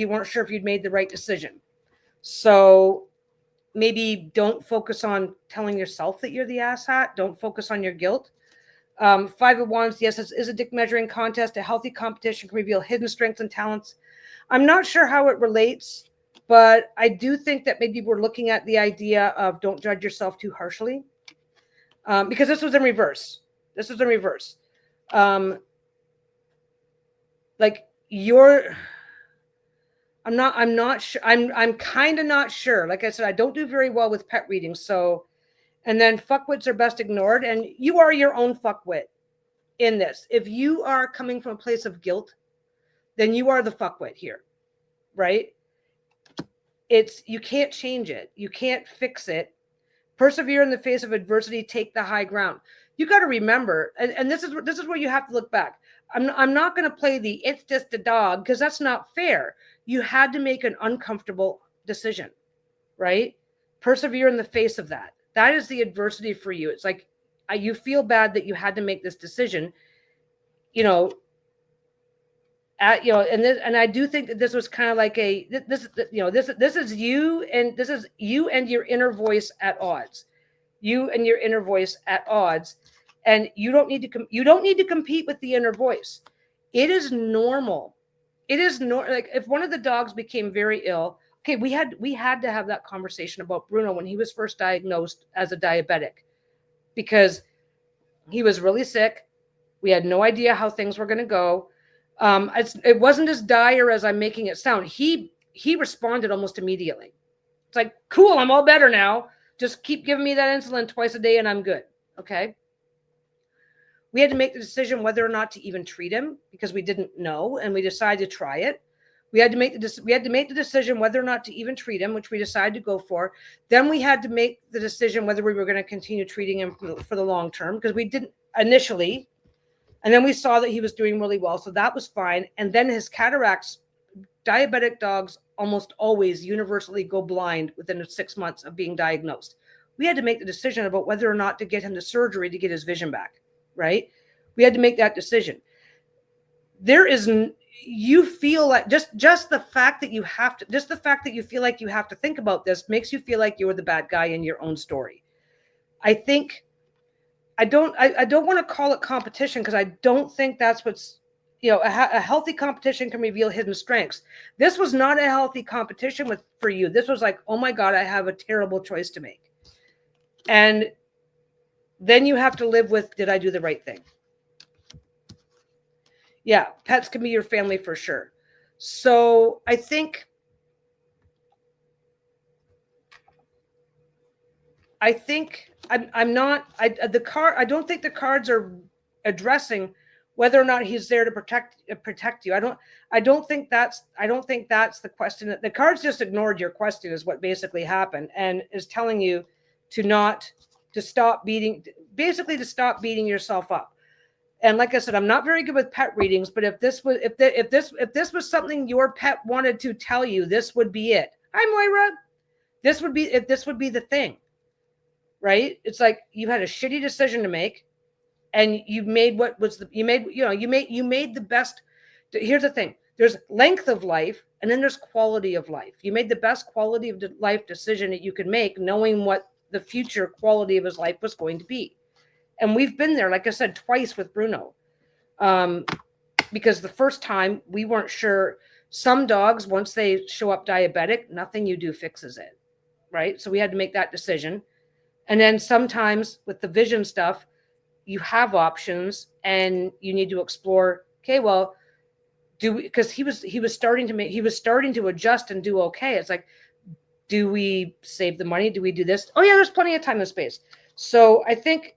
you weren't sure if you'd made the right decision. So maybe don't focus on telling yourself that you're the ass hat. Don't focus on your guilt. 5 of Wands, yes, this is a dick measuring contest. A healthy competition can reveal hidden strengths and talents. I'm not sure how it relates, but I do think that maybe we're looking at the idea of don't judge yourself too harshly, because this was in reverse. Like I'm not sure. I'm kind of not sure. Like I said, I don't do very well with pet readings. So, and then fuckwits are best ignored. And you are your own fuckwit in this. If you are coming from a place of guilt, then you are the fuckwit here, right? You can't change it. You can't fix it. Persevere in the face of adversity. Take the high ground. You got to remember, and this is where you have to look back. I'm not going to play the it's just a dog, because that's not fair. You had to make an uncomfortable decision, right? Persevere in the face of that. That is the adversity for you. It's like you feel bad that you had to make this decision, and I do think that this was kind of like this is you and your inner voice at odds. You and your inner voice at odds, and you don't need to compete with the inner voice. It is normal. It is like if one of the dogs became very ill. Okay, we had to have that conversation about Bruno when he was first diagnosed as a diabetic, because he was really sick. We had no idea how things were going to go. It wasn't as dire as I'm making it sound. He responded almost immediately. It's like, cool, I'm all better now. Just keep giving me that insulin twice a day and I'm good. Okay. We had to make the decision whether or not to even treat him because we didn't know, and we decided to try it. We had to make the decision whether or not to even treat him, which we decided to go for. Then we had to make the decision whether we were going to continue treating him for the long term, because we didn't initially. And then we saw that he was doing really well, so that was fine. And then his cataracts, diabetic dogs almost always universally go blind within 6 months of being diagnosed. We had to make the decision about whether or not to get him to surgery to get his vision back, right? We had to make that decision. You feel like just the fact that you have to, just the fact that you feel like you have to think about this makes you feel like you're the bad guy in your own story. I think I don't want to call it competition, because I don't think that's what's, a healthy competition can reveal hidden strengths. This was not a healthy competition for you. This was like, oh my God, I have a terrible choice to make. And then you have to live with, did I do the right thing? Yeah, pets can be your family for sure. So I think I'm not, I don't think the cards are addressing whether or not he's there to protect you. I don't think that's the question. The cards just ignored your question is what basically happened, and is telling you to stop beating yourself up. And like I said, I'm not very good with pet readings, but if this was something your pet wanted to tell you, this would be it. Hi, Moira. This would be the thing, right? It's like you had a shitty decision to make, and you made you made the best. Here's the thing: there's length of life, and then there's quality of life. You made the best quality of life decision that you could make, knowing what the future quality of his life was going to be. And we've been there, like I said, twice with Bruno. Because the first time we weren't sure. Some dogs, once they show up diabetic, nothing you do fixes it, right? So we had to make that decision. And then sometimes with the vision stuff, you have options and you need to explore, okay, well, because he was starting to adjust and do okay. It's like, do we save the money? Do we do this? Oh yeah, there's plenty of time and space. So I think,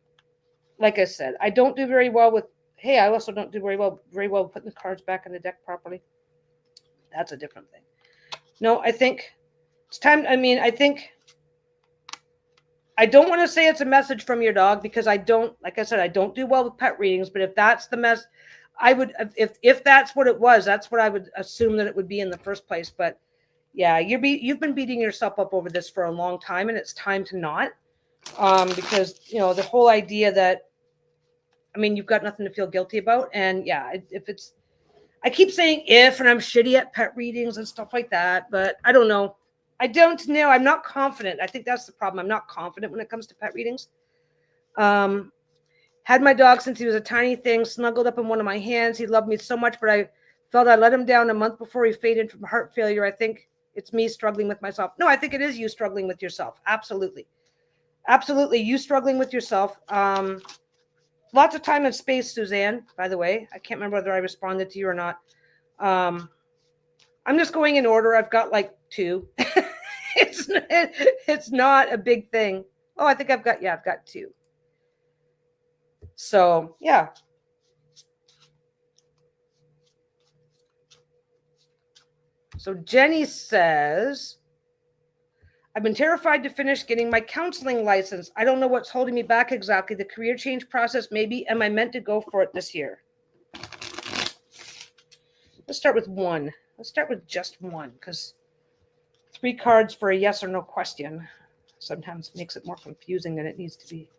like I said, I don't do very well with, I also don't do very well putting the cards back in the deck properly. That's a different thing. No, I think it's time. I don't want to say it's a message from your dog, because I don't do well with pet readings, but if that's the mess, I would, if that's what it was, that's what I would assume that it would be in the first place. But yeah, you've been beating yourself up over this for a long time, and it's time to not, because the whole idea that, you've got nothing to feel guilty about. And yeah, I keep saying and I'm shitty at pet readings and stuff like that, but I don't know. I'm not confident. I think that's the problem. I'm not confident when it comes to pet readings. Had my dog since he was a tiny thing, snuggled up in one of my hands. He loved me so much, but I felt I let him down a month before he faded from heart failure. I think it's me struggling with myself. No, I think it is you struggling with yourself. Absolutely. Absolutely. You struggling with yourself. Lots of time and space, Suzanne, by the way. I can't remember whether I responded to you or not. I'm just going in order. I've got like 2. It's not a big thing. Oh, I think I've got 2. So, yeah. So Jenny says, I've been terrified to finish getting my counseling license. I don't know what's holding me back exactly. The career change process, maybe. Am I meant to go for it this year? Let's start with 1. Let's start with just 1, because 3 cards for a yes or no question sometimes makes it more confusing than it needs to be.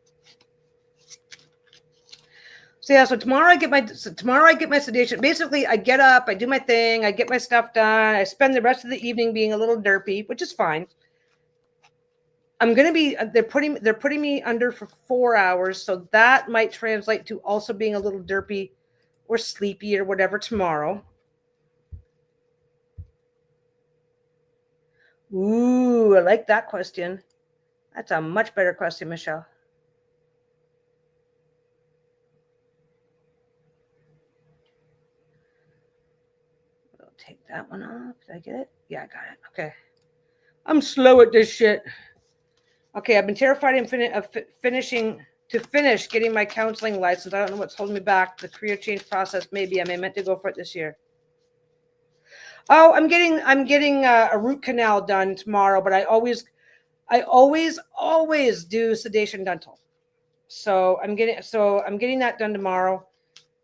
So yeah, so tomorrow I get my sedation. Basically, I get up, I do my thing, I get my stuff done. I spend the rest of the evening being a little derpy, which is fine. I'm going to be, they're putting me under for 4 hours. So that might translate to also being a little derpy or sleepy or whatever tomorrow. Ooh, I like that question. That's a much better question, Michelle. take that one off. Did I get it? Yeah, I got it. Okay. I'm slow at this shit. Okay, I've been terrified of finish getting my counseling license. I don't know what's holding me back. The career change process. Maybe I meant to go for it this year. Oh, I'm getting a root canal done tomorrow, but I always do sedation dental. So I'm getting that done tomorrow.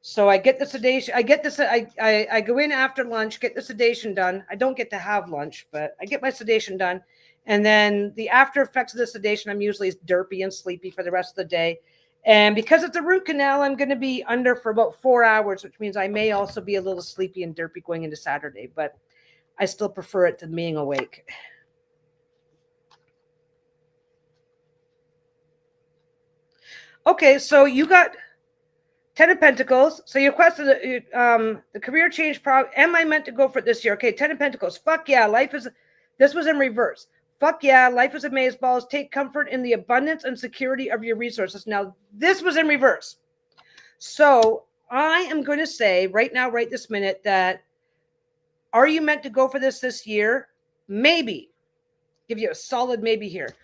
So I get the sedation. I go in after lunch, get the sedation done. I don't get to have lunch, but I get my sedation done. And then the after effects of the sedation, I'm usually derpy and sleepy for the rest of the day. And because it's a root canal, I'm going to be under for about 4 hours, which means I may also be a little sleepy and derpy going into Saturday, but I still prefer it to being awake. Okay, so you got 10 of Pentacles. So your question, the career change problem. Am I meant to go for it this year? Okay, 10 of Pentacles. Fuck yeah, this was in reverse. Fuck yeah, life is amazeballs. Take comfort in the abundance and security of your resources. Now, this was in reverse. So I am going to say right now, right this minute, that are you meant to go for this year? Maybe. Give you a solid maybe here.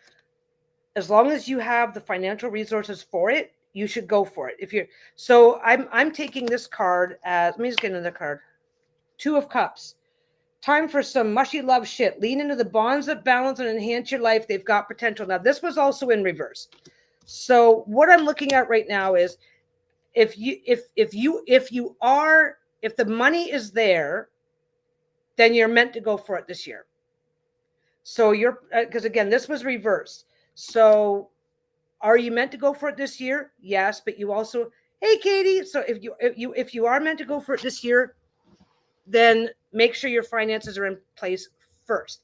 As long as you have the financial resources for it, you should go for it. So I'm taking this card as, let me just get another card. 2 of Cups. Time for some mushy love shit. Lean into the bonds that balance and enhance your life. They've got potential. Now, this was also in reverse. So what I'm looking at right now is if the money is there, then you're meant to go for it this year. So because again, this was reverse. So are you meant to go for it this year? Yes, but you also, hey, Katie. So if you are meant to go for it this year, then make sure your finances are in place first.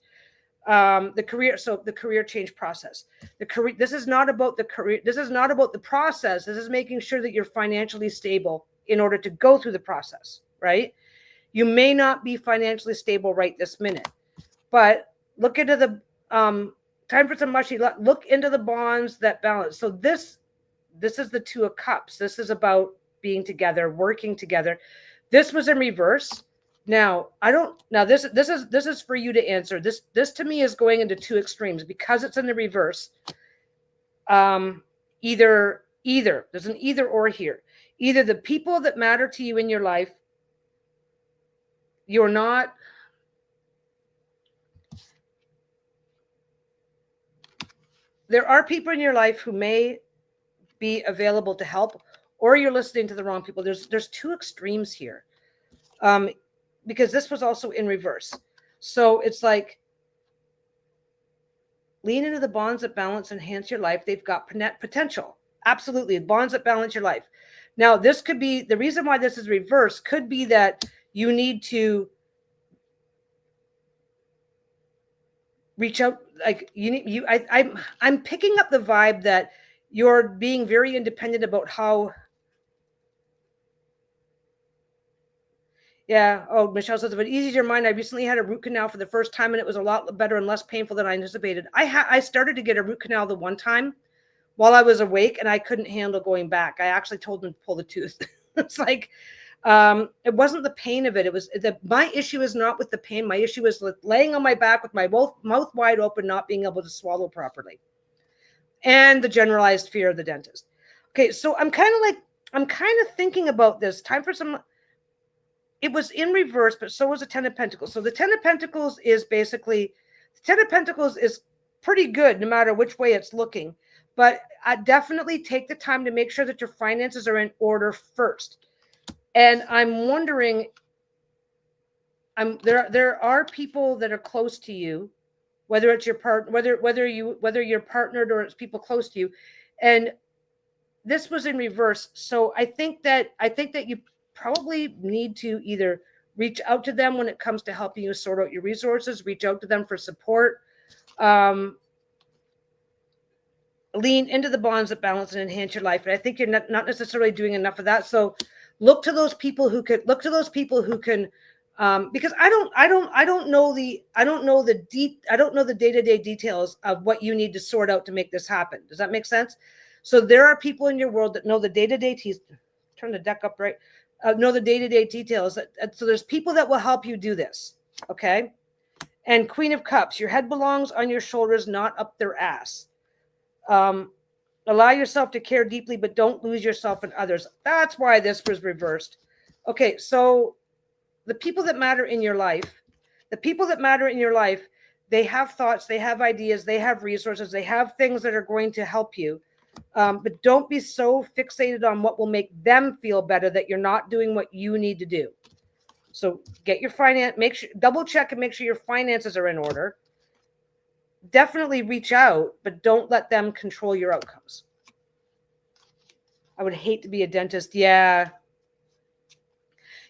The career change process. This is not about the career. This is not about the process. This is making sure that you're financially stable in order to go through the process, right? You may not be financially stable right this minute, but look into the time for some mushy. Look into the bonds that balance. So this is the 2 of Cups. This is about being together, working together. This was in reverse. Now, this is for you to answer. This to me is going into 2 extremes because it's in the reverse. Either there's an either or here. Either the people that matter to you in your life, there are people in your life who may be available to help, or you're listening to the wrong people. There's 2 extremes here. Because this was also in reverse. So it's like, lean into the bonds that balance and enhance your life. They've got potential. Absolutely. Bonds that balance your life. Now, this could be, the reason why this is reverse could be that you need to reach out. Like I'm picking up the vibe that you're being very independent about how. Yeah. Oh, Michelle says, if it eases your mind, I recently had a root canal for the first time and it was a lot better and less painful than I anticipated. I started to get a root canal the one time while I was awake and I couldn't handle going back. I actually told them to pull the tooth. It's like, it wasn't the pain of it. It was my issue is not with the pain. My issue is with laying on my back with my mouth wide open, not being able to swallow properly. And the generalized fear of the dentist. Okay. So I'm kind of thinking about this. Time for some. It was in reverse, but so was the 10 of Pentacles. So the 10 of Pentacles is basically, the 10 of Pentacles is pretty good no matter which way it's looking. But I definitely take the time to make sure that your finances are in order first. And I'm wondering, there are people that are close to you, whether it's your partner, whether you're partnered or it's people close to you. And this was in reverse. So I think that you probably need to either reach out to them when it comes to helping you sort out your resources, reach out to them for support, lean into the bonds that balance and enhance your life. And I think you're not necessarily doing enough of that. So look to those people who can, because I don't know the day-to-day details of what you need to sort out to make this happen. Does that make sense? So there are people in your world that know the day-to-day. Turn the deck up right. know the day-to-day details. So there's people that will help you do this. Okay. And Queen of Cups, your head belongs on your shoulders, not up their ass. Allow yourself to care deeply, but don't lose yourself in others. That's why this was reversed. Okay, so the people that matter in your life, they have thoughts, they have ideas, they have resources, they have things that are going to help you. But don't be so fixated on what will make them feel better that you're not doing what you need to do. So get your double check and make sure your finances are in order. Definitely reach out, but don't let them control your outcomes. I would hate to be a dentist. Yeah,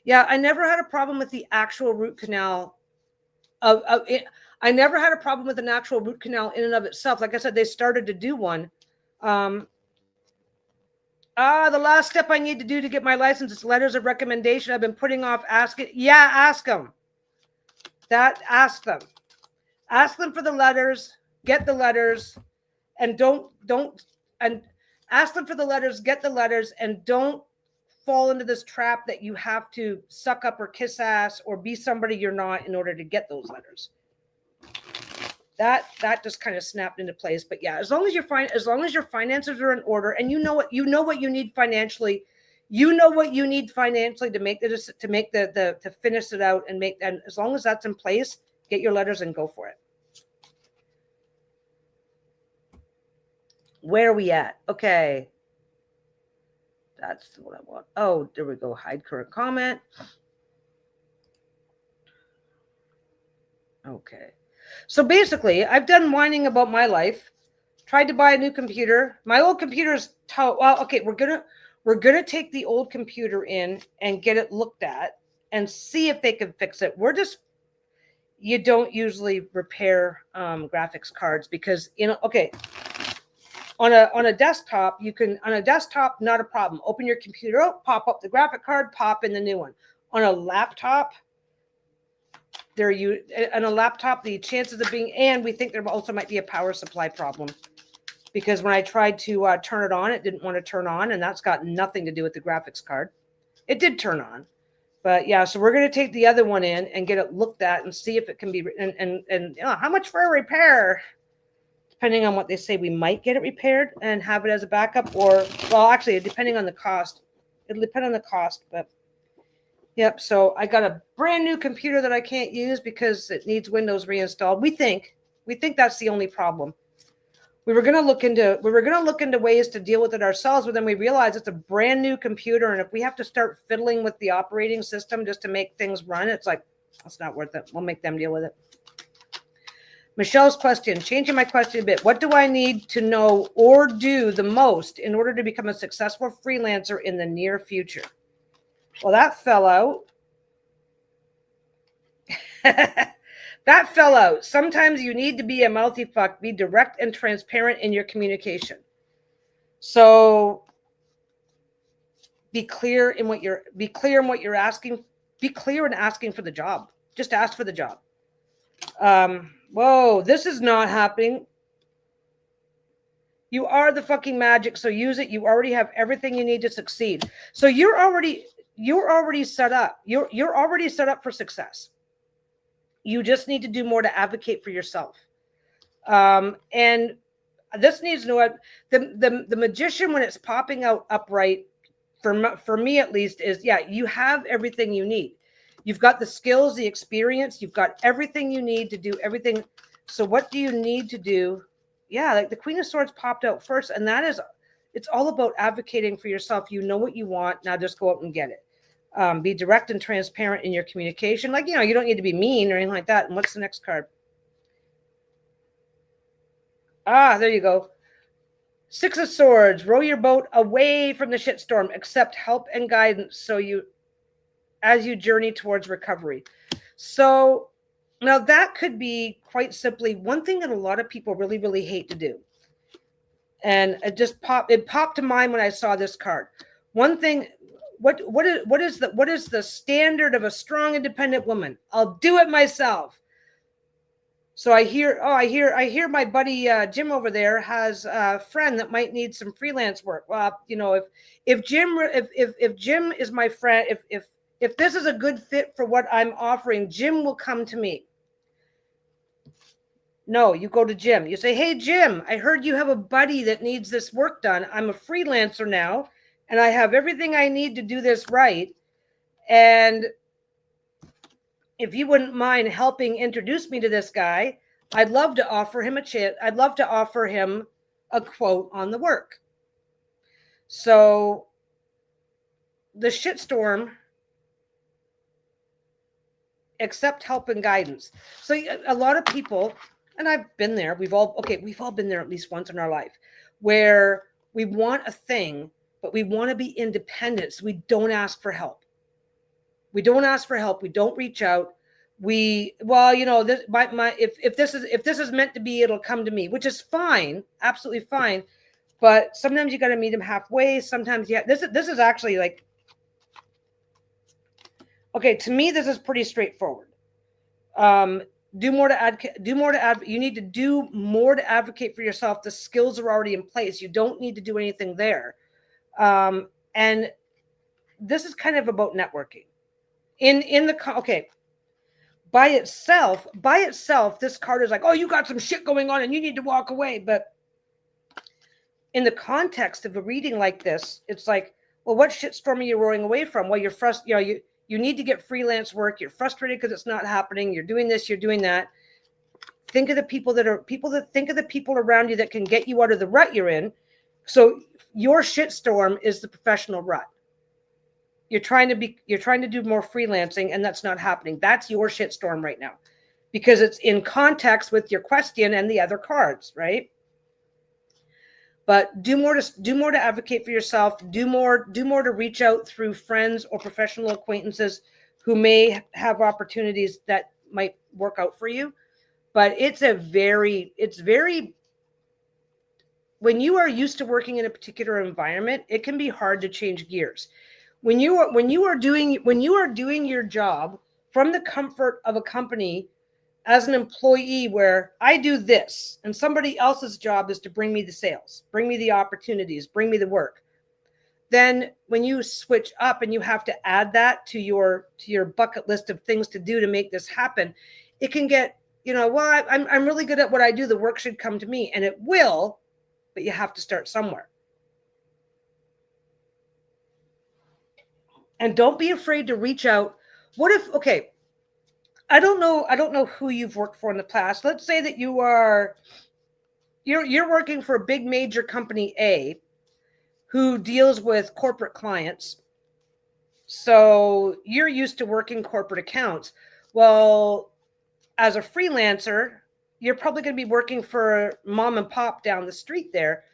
I never had a problem with the actual root canal. I never had a problem with an actual root canal in and of itself. Like I said, they started to do one. The last step I need to do to get my license is letters of recommendation. I've been putting off asking. Yeah, ask them. Ask them. Ask them for the letters. Get the letters, and and ask them for the letters. Get the letters, and don't fall into this trap that you have to suck up or kiss ass or be somebody you're not in order to get those letters. That just kind of snapped into place. But yeah, as long as your finances are in order and you know what you need financially, to make to finish it out and as long as that's in place, get your letters and go for it. Where are we at? Okay. That's what I want. Oh, there we go. Hide current comment. Okay. So basically, I've done whining about my life. Tried to buy a new computer. My old computer's okay, we're gonna take the old computer in and get it looked at and see if they can fix it. You don't usually repair graphics cards because on a desktop, not a problem. Open your computer up, pop up the graphic card, pop in the new one. On a laptop, the chances of being, and we think there also might be a power supply problem because when I tried to turn it on, it didn't want to turn on, and that's got nothing to do with the graphics card. It did turn on, but yeah, so we're going to take the other one in and get it looked at and see if it can be, and how much for a repair? Depending on what they say, we might get it repaired and have it as a backup, or, well, actually, depending on the cost. It'll depend on the cost, but yep. So I got a brand new computer that I can't use because it needs Windows reinstalled. We think that's the only problem. We were going to look into ways to deal with it ourselves, but then we realized it's a brand new computer, and if we have to start fiddling with the operating system just to make things run, it's like, that's not worth it. We'll make them deal with it. Michelle's question, changing my question a bit. What do I need to know or do the most in order to become a successful freelancer in the near future? Well, that fell out. That fell out. Sometimes you need to be a mouthy fuck. Be direct and transparent in your communication. So be clear in what you're asking. Be clear in asking for the job. Just ask for the job. Whoa, this is not happening. You are the fucking magic, so use it. You already have everything you need to succeed. So you're already set up. You're already set up for success. You just need to do more to advocate for yourself. And this needs to know the magician when it's popping out upright, for me at least, is you have everything you need. You've got the skills, the experience, you've got everything you need to do everything. So what do you need to do? Yeah, like the Queen of Swords popped out first, and it's all about advocating for yourself. You know what you want. Now just go out and get it. Be direct and transparent in your communication. Like, you don't need to be mean or anything like that. And what's the next card? There you go. Six of Swords. Row your boat away from the shitstorm. Accept help and guidance as you journey towards recovery. So now that could be quite simply one thing that a lot of people really, really hate to do. And it popped to mind when I saw this card. One thing, what is the standard of a strong, independent woman? I'll do it myself. So I hear my buddy Jim over there has a friend that might need some freelance work. Well, if Jim is my friend, if this is a good fit for what I'm offering, Jim will come to me. No, you go to Jim. You say, "Hey Jim, I heard you have a buddy that needs this work done. I'm a freelancer now, and I have everything I need to do this right. And if you wouldn't mind helping introduce me to this guy, I'd love to offer him a chance. I'd love to offer him a quote on the work." So the shitstorm, accept help and guidance. So a lot of people, and I've been there, we've all been there at least once in our life, where we want a thing, but we want to be independent. So we don't ask for help. We don't ask for help. We don't reach out. This if this is meant to be, it'll come to me, which is fine, absolutely fine. But sometimes you got to meet them halfway. Sometimes, yeah, this is actually like, okay, to me, this is pretty straightforward. You need to do more to advocate for yourself. The skills are already in place. You don't need to do anything there. And this is kind of about networking. By itself, this card is like, oh, you got some shit going on and you need to walk away. But in the context of a reading like this, it's like, well, what shitstorm are you rowing away from? Well, you're frustrated. You need to get freelance work. You're frustrated because it's not happening. You're doing this. You're doing that. Think of the people around you that can get you out of the rut you're in. So your shitstorm is the professional rut. You're trying to do more freelancing, and that's not happening. That's your shitstorm right now, because it's in context with your question and the other cards, right? But do more to advocate for yourself. Do more to reach out through friends or professional acquaintances who may have opportunities that might work out for you. But it's very, when you are used to working in a particular environment, it can be hard to change gears. When you are doing your job from the comfort of a company as an employee, where I do this and somebody else's job is to bring me the sales, bring me the opportunities, bring me the work, then when you switch up and you have to add that to your bucket list of things to do to make this happen, it can get, well, I'm really good at what I do. The work should come to me, and it will, but you have to start somewhere. And don't be afraid to reach out. What if, okay, I don't know who you've worked for in the past. Let's say that you're working for a big major company A who deals with corporate clients. So you're used to working corporate accounts. Well, as a freelancer, you're probably going to be working for mom and pop down the street there,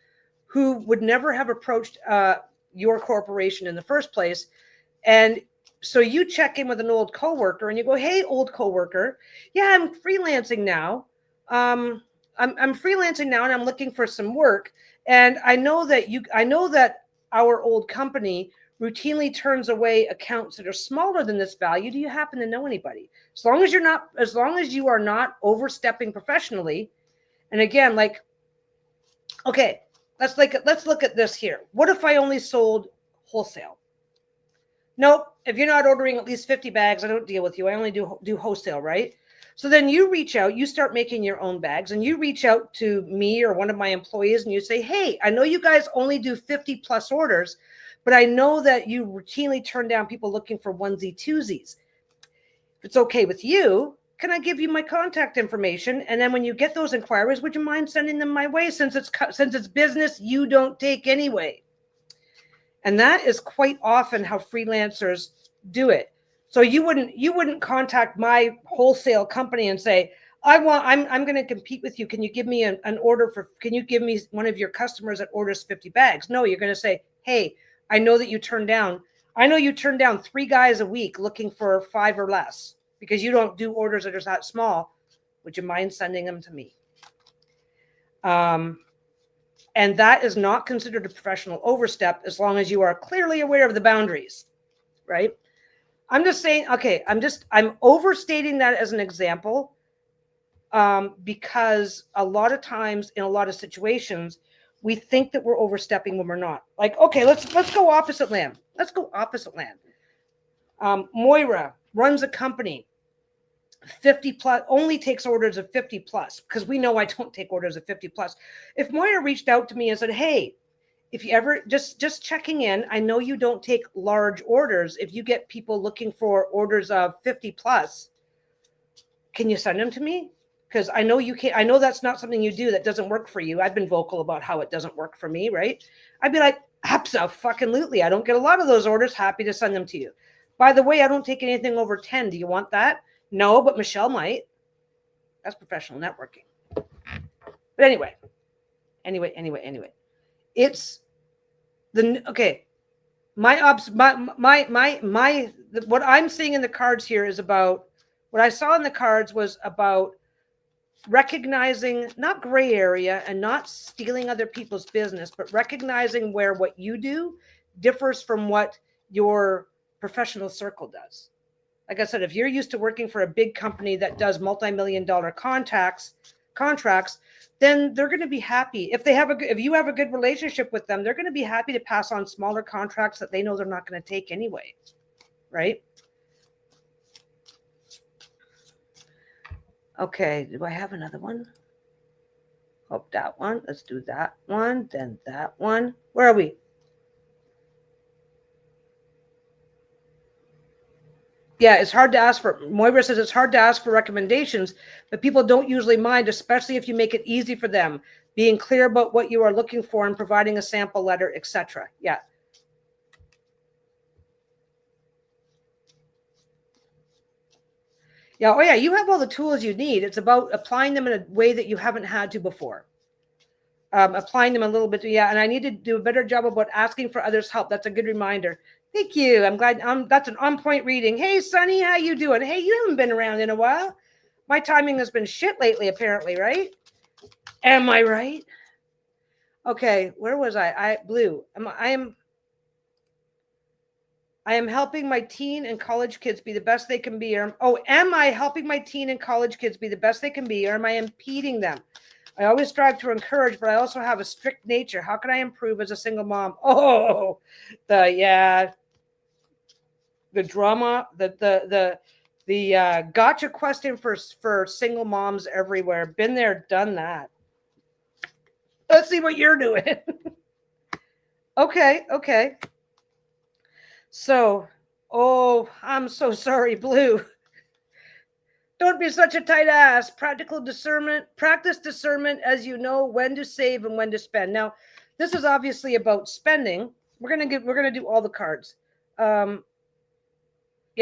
who would never have approached your corporation in the first place. And so you check in with an old coworker and you go, "Hey, old coworker, yeah, I'm freelancing now. I'm freelancing now, and I'm looking for some work. And I know that our old company routinely turns away accounts that are smaller than this value. Do you happen to know anybody?" As long as you are not overstepping professionally. And again, like, okay, let's look at this here. What if I only sold wholesale? Nope. If you're not ordering at least 50 bags, I don't deal with you. I only do wholesale, right? So then you reach out, you start making your own bags, and you reach out to me or one of my employees and you say, "Hey, I know you guys only do 50 plus orders, but I know that you routinely turn down people looking for onesie twosies. If it's okay with you, can I give you my contact information? And then when you get those inquiries, would you mind sending them my way, since it's business you don't take anyway?" And that is quite often how freelancers do it. So you wouldn't contact my wholesale company and say, I'm going to compete with you. Can you give me can you give me one of your customers that orders 50 bags? No, you're going to say, "Hey, I know you turn down 3 guys a week looking for 5 or less, because you don't do orders that are that small. Would you mind sending them to me?" And that is not considered a professional overstep, as long as you are clearly aware of the boundaries, right? I'm just saying, okay, I'm overstating that as an example. because a lot of times in a lot of situations, we think that we're overstepping when we're not. Like, okay, let's go opposite land. Let's go opposite land. Moira runs a company, 50 plus, only takes orders of 50 plus, because we know I don't take orders of 50 plus. If Moira reached out to me and said, hey, if you ever just checking in, I know you don't take large orders. If you get people looking for orders of 50 plus, can you send them to me? Because I know you can't. I know that's not something you do. That doesn't work for you. I've been vocal about how it doesn't work for me, right? I'd be like, absolutely. I don't get a lot of those orders. Happy to send them to you. By the way, I don't take anything over 10. Do you want that? No, but Michelle might. That's professional networking. But anyway. It's the okay. What I'm seeing in the cards here is about what I saw in the cards was about recognizing not gray area and not stealing other people's business, but recognizing where what you do differs from what your professional circle does. Like I said, if you're used to working for a big company that does multi-million-dollar contracts, then they're going to be happy. If you have a good relationship with them, they're going to be happy to pass on smaller contracts that they know they're not going to take anyway, right? Okay, do I have another one? Oh, that one. Let's do that one, then that one. Where are we? Yeah, it's hard to ask for. Moira says it's hard to ask for recommendations, but people don't usually mind, especially if you make it easy for them, being clear about what you are looking for and providing a sample letter, etc. Yeah. Yeah. Oh, yeah. You have all the tools you need. It's about applying them in a way that you haven't had to before. Applying them a little bit. Yeah. And I need to do a better job about asking for others' help. That's a good reminder. Thank you. I'm glad. That's an on-point reading. Hey, Sunny, how you doing? Hey, you haven't been around in a while. My timing has been shit lately, apparently, right? Am I right? Okay, where was I? Blue. I am helping my teen and college kids be the best they can be. Am I helping my teen and college kids be the best they can be, or am I impeding them? I always strive to encourage, but I also have a strict nature. How can I improve as a single mom? Oh, the drama, the gotcha question for single moms everywhere. Been there, done that. Let's see what you're doing. Okay. So, I'm so sorry, Blue. Don't be such a tight ass. Practical discernment, practice discernment as you know when to save and when to spend. Now, this is obviously about spending. We're gonna do all the cards. Yeah,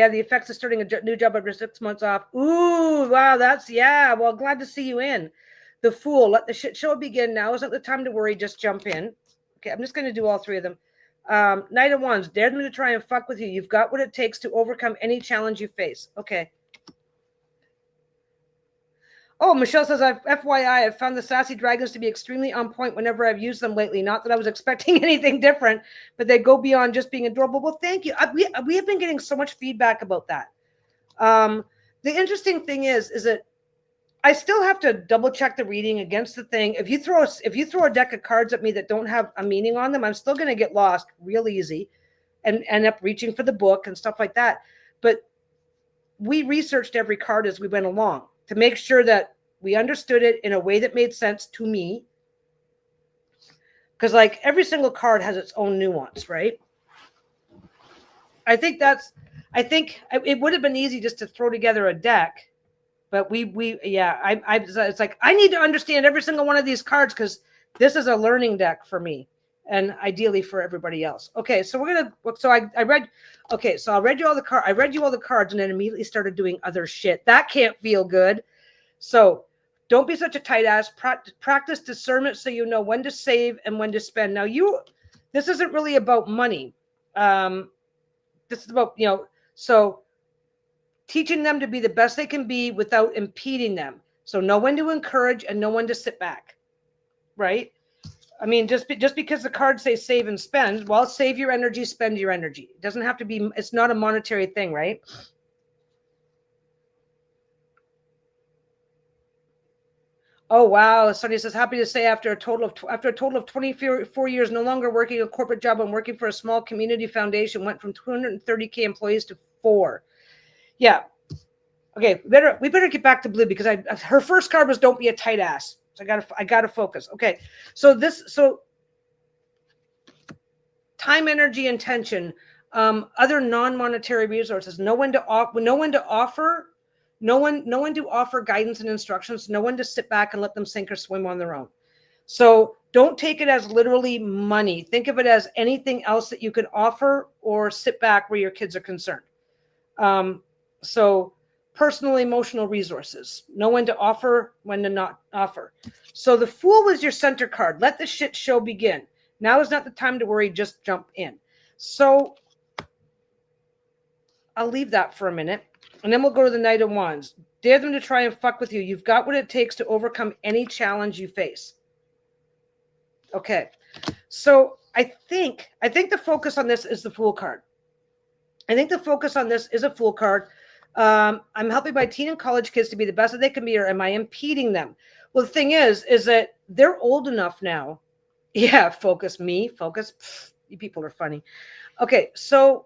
the effects of starting a new job after 6 months off. Ooh, wow, well, glad to see you in. The Fool, let the shit show begin. Now isn't the time to worry, just jump in. Okay, I'm just gonna do all three of them. Knight of Wands, dare them to try and fuck with you. You've got what it takes to overcome any challenge you face. Okay. Oh, Michelle says, FYI, I've found the sassy dragons to be extremely on point whenever I've used them lately. Not that I was expecting anything different, but they go beyond just being adorable. Well, thank you. We have been getting so much feedback about that. The interesting thing is that I still have to double check the reading against the thing. If you throw a deck of cards at me that don't have a meaning on them, I'm still going to get lost real easy and end up reaching for the book and stuff like that. But we researched every card as we went along to make sure that we understood it in a way that made sense to me. Because like every single card has its own nuance, right? I think it would have been easy just to throw together a deck, but it's like, I need to understand every single one of these cards because this is a learning deck for me and ideally for everybody else. Okay. So I read you all the cards and then immediately started doing other shit. That can't feel good. So don't be such a tight ass. Practice discernment so you know when to save and when to spend. Now this isn't really about money. This is about, so teaching them to be the best they can be without impeding them. So know when to encourage and know when to sit back, right? I mean, just because the cards say save and spend, well, save your energy, spend your energy. It doesn't have to be, it's not a monetary thing, right? Oh wow! Sonny says, happy to say after a total of 24 years, no longer working a corporate job, I'm working for a small community foundation. Went from 230K employees to 4. Yeah. Okay. We better get back to Blue because her first card was don't be a tight ass. So I gotta focus. Okay. So time, energy, and tension. Other non-monetary resources. No one to offer guidance and instructions, no one to sit back and let them sink or swim on their own. So don't take it as literally money. Think of it as anything else that you can offer or sit back where your kids are concerned. So personal, emotional resources, know when to offer, when to not offer. So the Fool was your center card. Let the shit show begin. Now is not the time to worry, just jump in. So I'll leave that for a minute. And then we'll go to the Knight of Wands. Dare them to try and fuck with you. You've got what it takes to overcome any challenge you face. Okay. So I think the focus on this is the Fool card. I think the focus on this is a Fool card. I'm helping my teen and college kids to be the best that they can be, or am I impeding them? Well, the thing is that they're old enough now. Yeah, focus. Pfft, you people are funny. Okay, so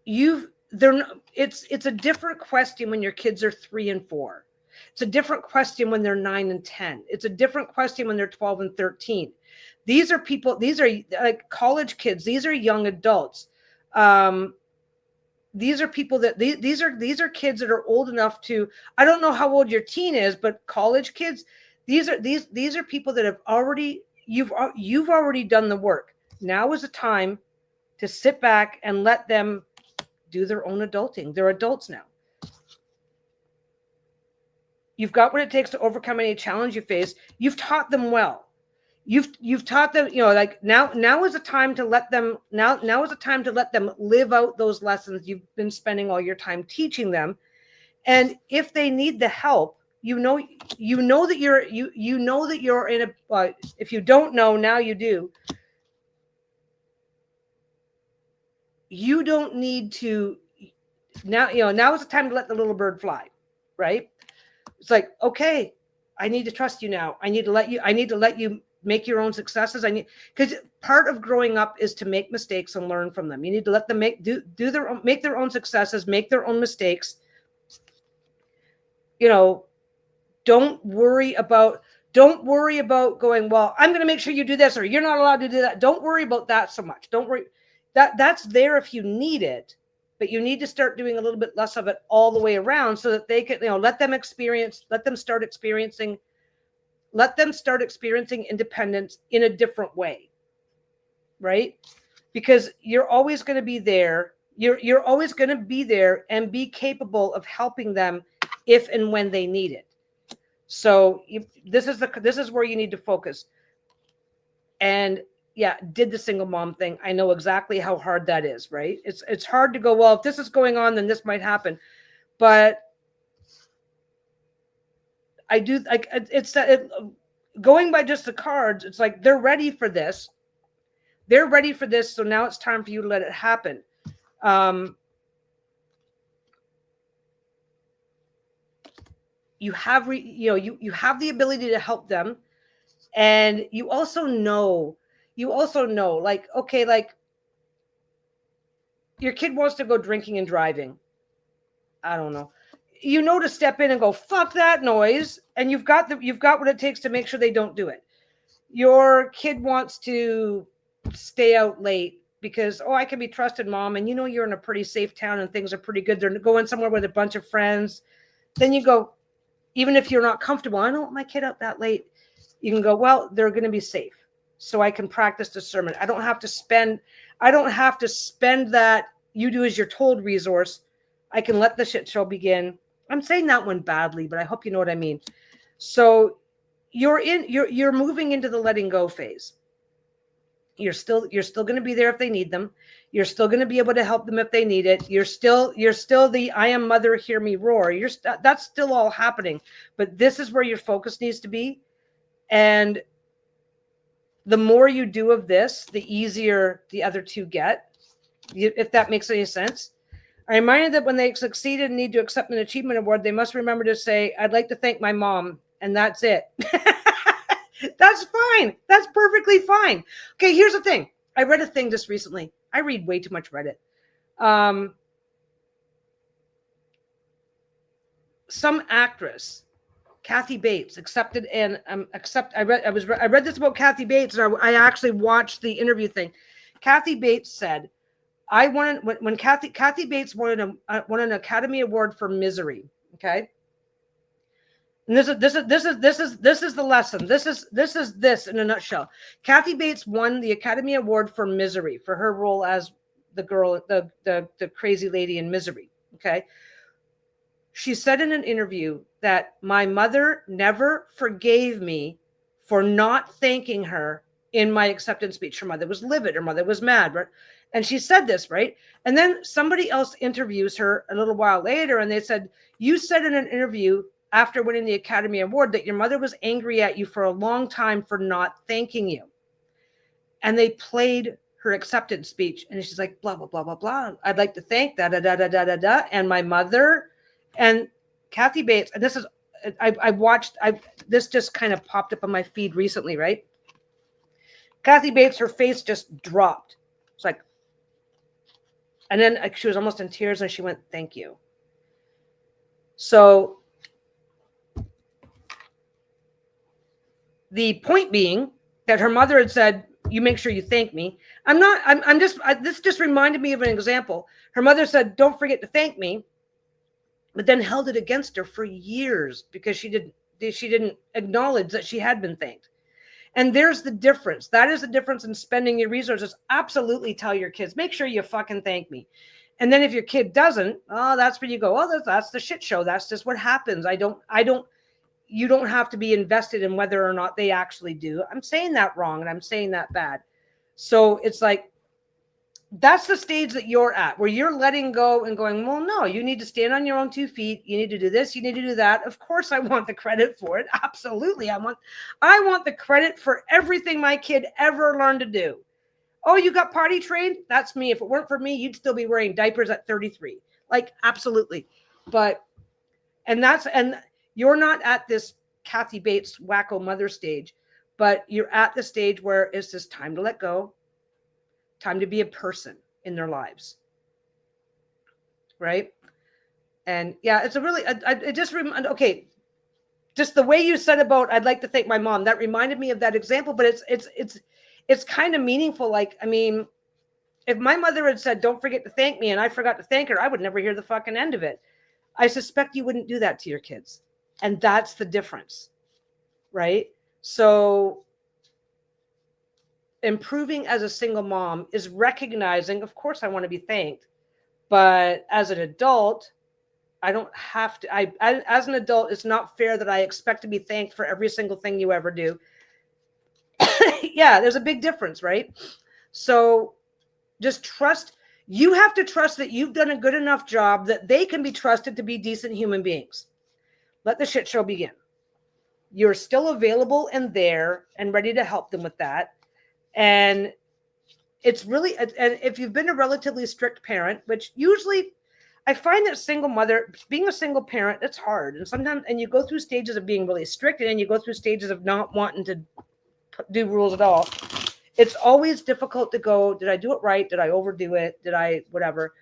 it's a different question when your kids are 3 and 4. It's a different question when they're 9 and 10. It's a different question when they're 12 and 13. These are like college kids. These are young adults. These are people that these are kids that are old enough to, I don't know how old your teen is, but college kids, these are people that have already, you've already done the work. Now is the time to sit back and let them do their own adulting. They're adults now. You've got what it takes to overcome any challenge you face. You've taught them well. You've taught them, like now is the time to let them live out those lessons you've been spending all your time teaching them. And if they need the help, you know that you're in a, if you don't know, now you do. You don't need to now is the time to let the little bird fly, right? It's like, okay, I need to trust you now. I need to let you make your own successes. Because part of growing up is to make mistakes and learn from them. You need to let them make their own successes, make their own mistakes. Don't worry about going, well, I'm going to make sure you do this, or you're not allowed to do that. Don't worry about that so much. Don't worry. That's there if you need it, but you need to start doing a little bit less of it all the way around so that they can, let them start experiencing independence in a different way. Right? Because you're always going to be there. You're always going to be there and be capable of helping them if and when they need it. So this is where you need to focus. And yeah, did the single mom thing. I know exactly how hard that is, right? It's hard to go, well, if this is going on, then this might happen. But I do like going by just the cards. It's like they're ready for this. They're ready for this. So now it's time for you to let it happen. You have you have the ability to help them, and you also know like, okay, like your kid wants to go drinking and driving. I don't know. To step in and go, fuck that noise. And you've got what it takes to make sure they don't do it. Your kid wants to stay out late because, I can be trusted, mom. And you're in a pretty safe town and things are pretty good. They're going somewhere with a bunch of friends. Then you go, even if you're not comfortable, I don't want my kid up that late. You can go, well, they're going to be safe. So I can practice discernment. I don't have to spend that you do as you're told resource. I can let the shit show begin. I'm saying that one badly, but I hope you know what I mean. So you're moving into the letting go phase. You're still going to be there if they need them. You're still going to be able to help them if they need it. You're still the I am mother, hear me roar. That's still all happening, but this is where your focus needs to be. And the more you do of this, the easier the other two get, if that makes any sense. I reminded that when they succeeded and need to accept an achievement award, they must remember to say, I'd like to thank my mom and that's it. That's fine. That's perfectly fine. Okay, here's the thing. I read a thing just recently. I read way too much Reddit. Some actress, Kathy Bates, accepted and I read this about Kathy Bates, and I actually watched the interview thing. Kathy Bates said, "I wanted when Kathy Bates won an Academy Award for Misery." Okay, and this is the lesson. This is in a nutshell. Kathy Bates won the Academy Award for Misery for her role as the girl, the crazy lady in Misery. Okay. She said in an interview that my mother never forgave me for not thanking her in my acceptance speech. Her mother was livid. Her mother was mad. Right? And she said this, right? And then somebody else interviews her a little while later, and they said, you said in an interview after winning the Academy Award that your mother was angry at you for a long time for not thanking you. And they played her acceptance speech, and she's like, blah, blah, blah, blah, blah. I'd like to thank and my mother. And Kathy Bates, and this is, this just kind of popped up on my feed recently, right? Kathy Bates, her face just dropped. It's like, and then she was almost in tears, and she went, thank you. So the point being that her mother had said, you make sure you thank me. This just reminded me of an example. Her mother said, don't forget to thank me, but then held it against her for years because she didn't acknowledge that she had been thanked. And there's the difference. That is the difference in spending your resources. Absolutely tell your kids, make sure you fucking thank me. And then if your kid doesn't, that's where you go, that's the shit show. That's just what happens. You don't have to be invested in whether or not they actually do. I'm saying that wrong, and I'm saying that bad. So it's like, that's the stage that you're at, where you're letting go and going, well, no, you need to stand on your own 2 feet. You need to do this. You need to do that. Of course, I want the credit for it. Absolutely. I want the credit for everything my kid ever learned to do. Oh, you got potty trained? That's me. If it weren't for me, you'd still be wearing diapers at 33. Like, absolutely. And you're not at this Kathy Bates wacko mother stage, but you're at the stage where it's just time to let go. Time to be a person in their lives. Right. And yeah, it's a really, just the way you said about, I'd like to thank my mom, that reminded me of that example, but it's kind of meaningful. Like, I mean, if my mother had said, don't forget to thank me, and I forgot to thank her, I would never hear the fucking end of it. I suspect you wouldn't do that to your kids. And that's the difference. Right. So improving as a single mom is recognizing, of course, I want to be thanked, but as an adult, I don't have to. As an adult, it's not fair that I expect to be thanked for every single thing you ever do. Yeah, there's a big difference, right? So just trust. You have to trust that you've done a good enough job that they can be trusted to be decent human beings. Let the shit show begin. You're still available and there and ready to help them with that. And it's really, and if you've been a relatively strict parent, which usually I find that being a single parent, it's hard. And sometimes, and you go through stages of being really strict, and then you go through stages of not wanting to do rules at all. It's always difficult to go, did I do it right? Did I overdo it? Did I, whatever?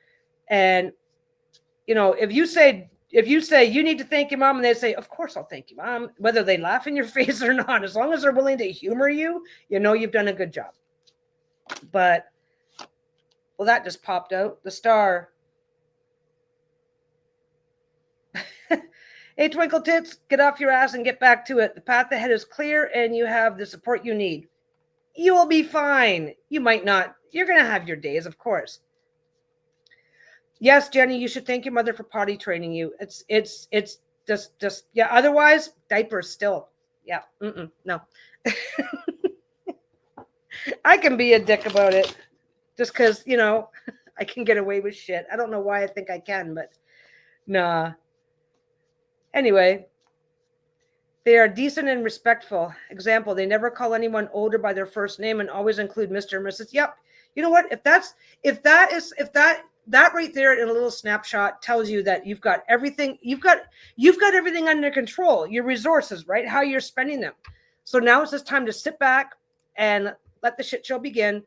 And, if you say you need to thank your mom, and they say, of course I'll thank you, mom, whether they laugh in your face or not, as long as they're willing to humor you, you've done a good job. But, well, that just popped out. The star. Hey, Twinkle Tits, get off your ass and get back to it. The path ahead is clear, and you have the support you need. You will be fine. You might not. You're going to have your days, of course. Yes, Jenny, you should thank your mother for potty training you. It's just yeah. Otherwise, diapers still. Yeah. No. I can be a dick about it just because, I can get away with shit. I don't know why I think I can, but nah. Anyway, they are decent and respectful. Example, they never call anyone older by their first name and always include Mr. and Mrs. Yep. You know what? If that that right there in a little snapshot tells you that you've got everything. You've got everything under control. Your resources, right? How you're spending them. So now it's just time to sit back and let the shit show begin.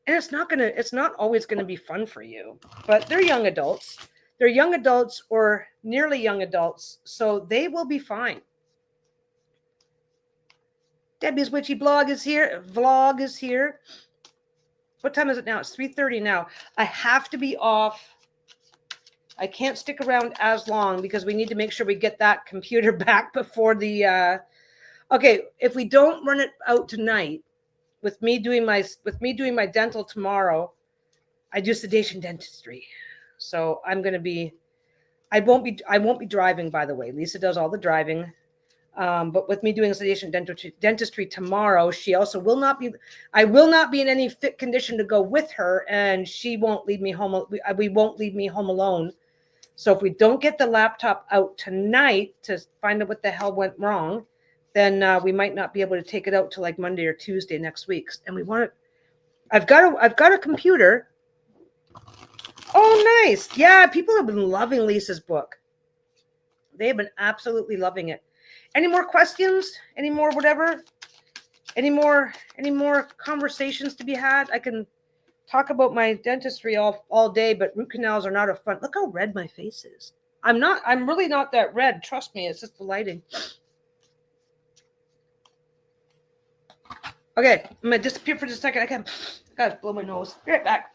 And it's not always gonna be fun for you. But they're young adults. They're young adults or nearly young adults, so they will be fine. Debbie's Witchy Vlog is here. What time is it now? It's 3:30 now. I have to be off. I can't stick around as long because we need to make sure we get that computer back before the okay, if we don't run it out tonight, with me doing my dental tomorrow, I do sedation dentistry. So I won't be driving, by the way. Lisa does all the driving. But with me doing sedation dentistry tomorrow, I will not be in any fit condition to go with her, and she won't leave me home. We won't leave me home alone. So if we don't get the laptop out tonight to find out what the hell went wrong, then we might not be able to take it out till like Monday or Tuesday next week. And we want it. I've got a computer. Oh, nice. Yeah, people have been loving Lisa's book. They have been absolutely loving it. Any more questions? Any more whatever? Any more conversations to be had? I can talk about my dentistry all day, but root canals are not a fun. Look how red my face is. I'm really not that red. Trust me, it's just the lighting. Okay, I'm gonna disappear for just a second. I gotta blow my nose. Be right back.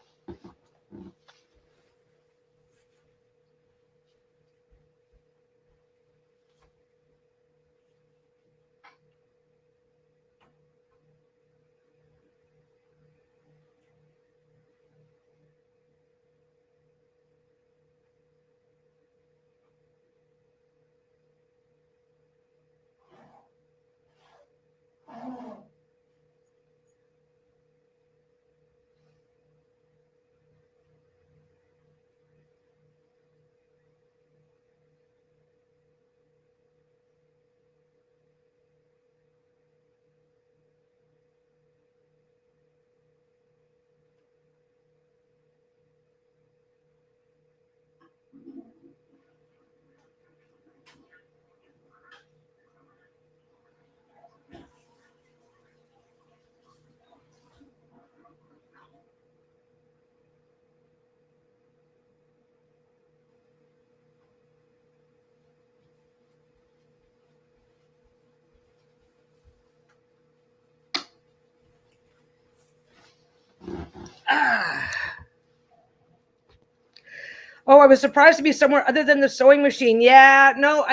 Oh, I was surprised to be somewhere other than the sewing machine. Yeah, no,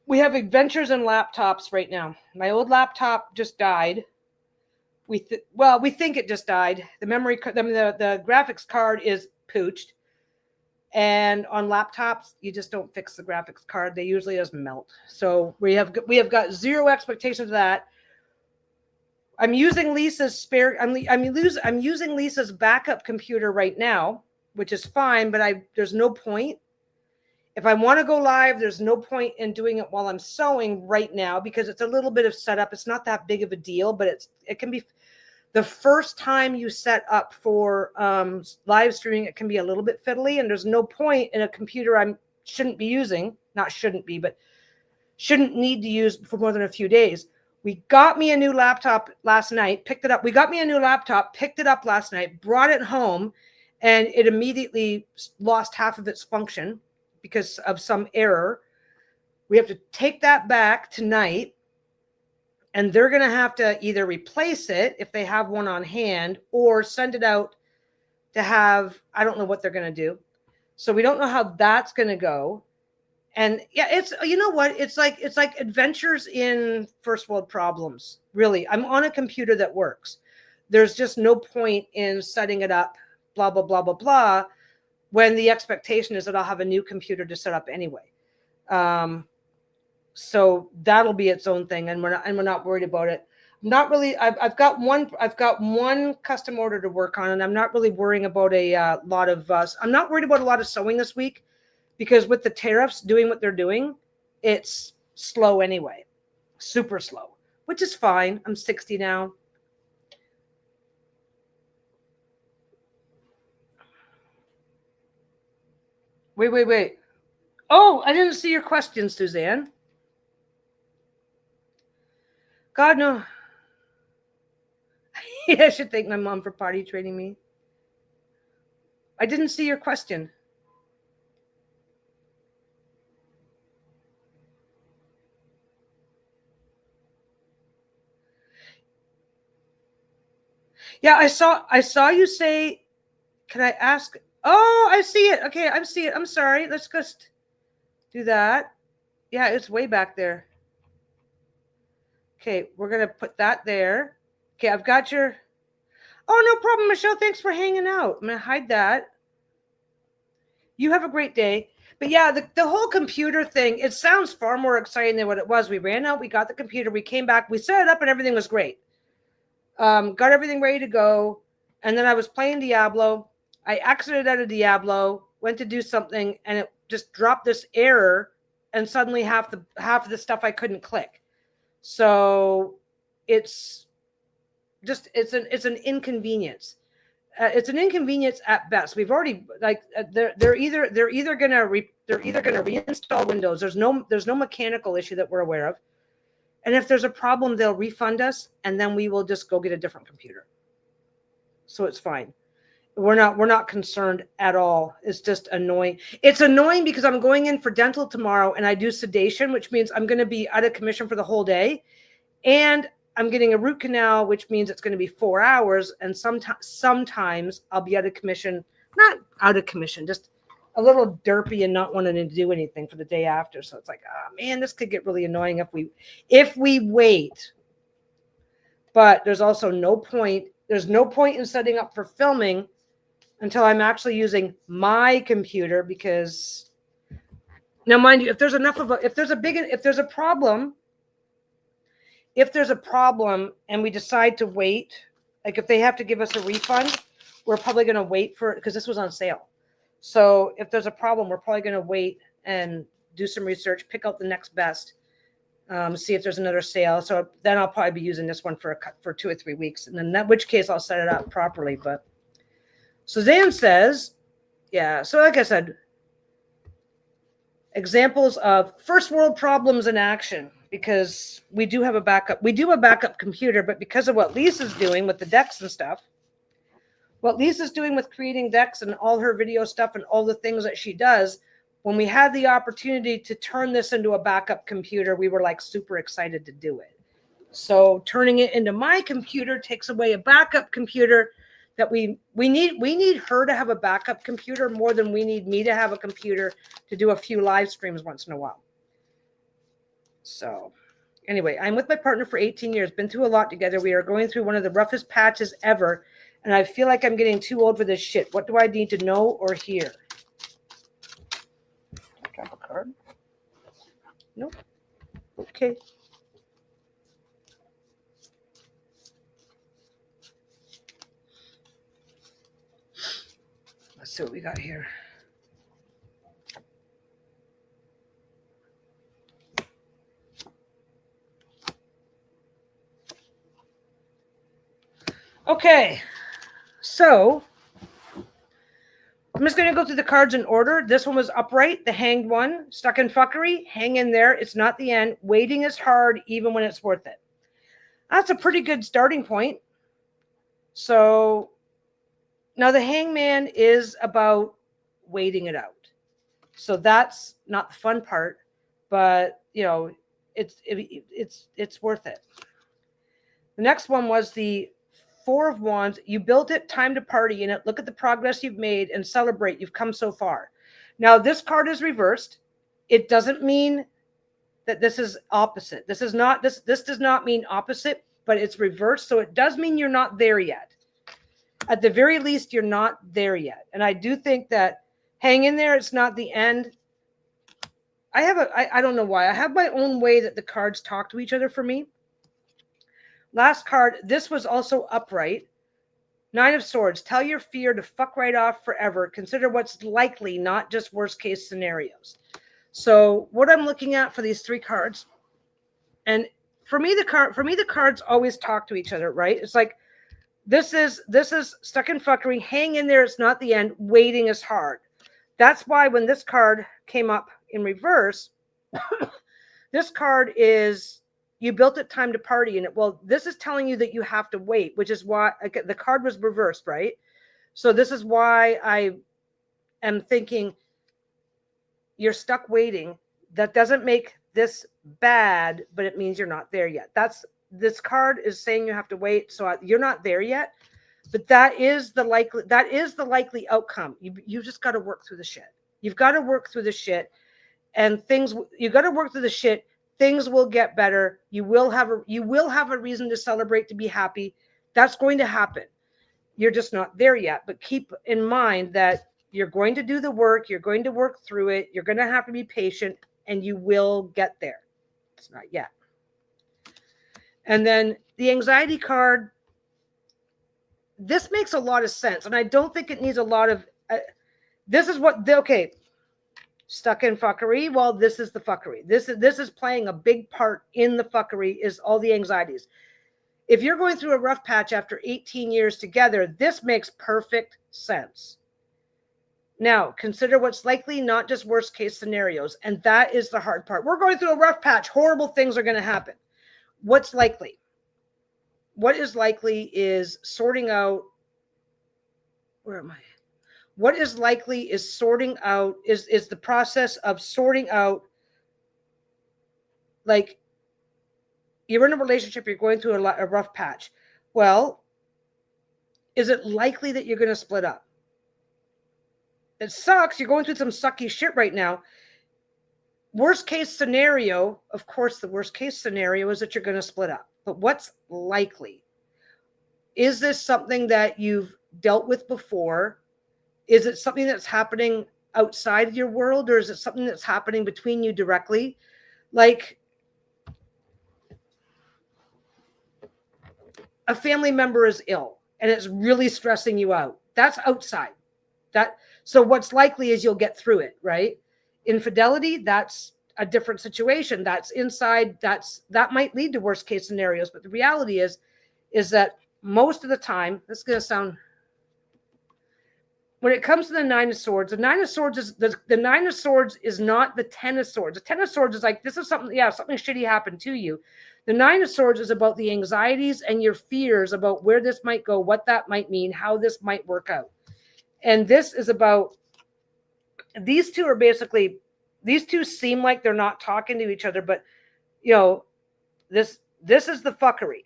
we have adventures in laptops right now. My old laptop just died. We think it just died. The the graphics card is pooched. And on laptops, you just don't fix the graphics card. They usually just melt. So we have got zero expectations of that. I'm using Lisa's I'm using Lisa's backup computer right now, which is fine, but there's no point. If I want to go live, there's no point in doing it while I'm sewing right now because it's a little bit of setup. It's not that big of a deal, but it can be the first time you set up for live streaming. It can be a little bit fiddly, and there's no point in a computer I shouldn't be using. Not shouldn't be, but shouldn't need to use for more than a few days. We got me a new laptop last night, picked it up. We got me a new laptop, picked it up last night, brought it home, and it immediately lost half of its function because of some error. We have to take that back tonight, and they're going to have to either replace it if they have one on hand or send it out to have, I don't know what they're going to do. So we don't know how that's going to go. And yeah, it's, you know what? It's like adventures in first world problems. Really, I'm on a computer that works. There's just no point in setting it up, blah, blah, blah, blah, blah, when the expectation is that I'll have a new computer to set up anyway. So that'll be its own thing. And we're not worried about it. Not really. I've got one custom order to work on, and I'm not really worrying about a lot of I'm not worried about a lot of sewing this week. Because with the tariffs doing what they're doing, it's slow anyway, super slow, which is fine. I'm 60 now. Wait. Oh, I didn't see your question, Suzanne. God, no. I should thank my mom for potty training me. I didn't see your question. Yeah, I saw you say, can I ask? Oh, I see it. Okay, I see it. I'm sorry. Let's just do that. Yeah, it's way back there. Okay, we're going to put that there. Okay, I've got your... Oh, no problem, Michelle. Thanks for hanging out. I'm going to hide that. You have a great day. But yeah, the whole computer thing, it sounds far more exciting than what it was. We ran out, we got the computer, we came back, we set it up, and everything was great. Got everything ready to go. And then I was playing Diablo. I exited out of Diablo, went to do something, and it just dropped this error, and suddenly half of the stuff I couldn't click. So it's an inconvenience. It's an inconvenience at best. We've already they're either gonna reinstall Windows. There's no mechanical issue that we're aware of, and if there's a problem, they'll refund us, and then we will just go get a different computer. So it's fine. We're not concerned at all. It's just annoying. It's annoying because I'm going in for dental tomorrow, and I do sedation, which means I'm going to be out of commission for the whole day, and I'm getting a root canal, which means it's going to be 4 hours. And sometimes I'll be out of commission, not out of commission, just a little derpy and not wanting to do anything for the day after. So it's like, oh man, this could get really annoying if we wait. But there's also no point. There's no point in setting up for filming until I'm actually using my computer, because now, mind you, if there's a problem and we decide to wait, like if they have to give us a refund, we're probably going to wait for it because this was on sale. So if there's a problem, we're probably going to wait and do some research, pick out the next best, see if there's another sale. So then I'll probably be using this one for 2 or 3 weeks. And then in which case I'll set it up properly. But Suzanne says, yeah. So like I said, examples of first world problems in action. Because we do have a backup. We do a backup computer, but because of what Lisa's doing with the decks and stuff, what Lisa's doing with creating decks and all her video stuff and all the things that she does, when we had the opportunity to turn this into a backup computer, we were like super excited to do it. So turning it into my computer takes away a backup computer that we need her to have a backup computer more than we need me to have a computer to do a few live streams once in a while. So anyway, I'm with my partner for 18 years, been through a lot together. We are going through one of the roughest patches ever, and I feel like I'm getting too old for this shit. What do I need to know or hear? Drop a card? Nope. Okay. Let's see what we got here. Okay, so I'm just going to go through the cards in order. This one was upright, the hanged one, stuck in fuckery, hang in there. It's not the end. Waiting is hard, even when it's worth it. That's a pretty good starting point. So now the hangman is about waiting it out. So that's not the fun part, but you know, it's worth it. The next one was the Four of Wands. You built it, time to party in it. Look at the progress you've made and celebrate. You've come so far. Now this card is reversed. It doesn't mean that this is opposite. This does not mean opposite, but it's reversed. So it does mean you're not there yet. At the very least, you're not there yet. And I do think that hang in there. It's not the end. I don't know why. I have my own way that the cards talk to each other for me. Last card, this was also upright. 9 of Swords, tell your fear to fuck right off forever. Consider what's likely, not just worst case scenarios. So what I'm looking at for these 3 cards, and for me the cards always talk to each other, right? It's like this is stuck in fuckery, hang in there, it's not the end, waiting is hard. That's why when this card came up in reverse, this card is you built it time to party in it. Well, this is telling you that you have to wait, which is why the card was reversed, right? So this is why I am thinking you're stuck waiting. That doesn't make this bad, but it means you're not there yet. This card is saying you have to wait, so you're not there yet. But that is the likely outcome. You just got to work through the shit. You've got to work through the shit, and you got to work through the shit. Things will get better. You will have a reason to celebrate, to be happy. That's going to happen. You're just not there yet. But keep in mind that you're going to do the work. You're going to work through it. You're going to have to be patient, and you will get there. It's not yet. And then the anxiety card. This makes a lot of sense, and I don't think it needs a lot of. This is what okay. Stuck in fuckery. Well, this is the fuckery. This is playing a big part in the fuckery. Is all the anxieties. If you're going through a rough patch after 18 years together, this makes perfect sense. Now, consider what's likely, not just worst case scenarios, and that is the hard part. We're going through a rough patch. Horrible things are going to happen. What's likely? What is likely is sorting out. Where am I? What is likely is sorting out, is the process of sorting out, like, you're in a relationship, you're going through a rough patch. Well, is it likely that you're going to split up? It sucks. You're going through some sucky shit right now. Worst case scenario, of course, the worst case scenario is that you're going to split up. But what's likely? Is this something that you've dealt with before? Is it something that's happening outside of your world, or is it something that's happening between you directly? Like a family member is ill and it's really stressing you out. That's outside. So what's likely is you'll get through it, right? Infidelity, that's a different situation. That's inside. That might lead to worst case scenarios. But the reality is that most of the time, this is going to sound, when it comes to the Nine of Swords, the Nine of Swords is the Nine of Swords is not the Ten of Swords. The Ten of Swords is like, this is something, something shitty happened to you. The Nine of Swords is about the anxieties and your fears about where this might go, what that might mean, how this might work out. And this is about, these two seem like they're not talking to each other, but this is the fuckery.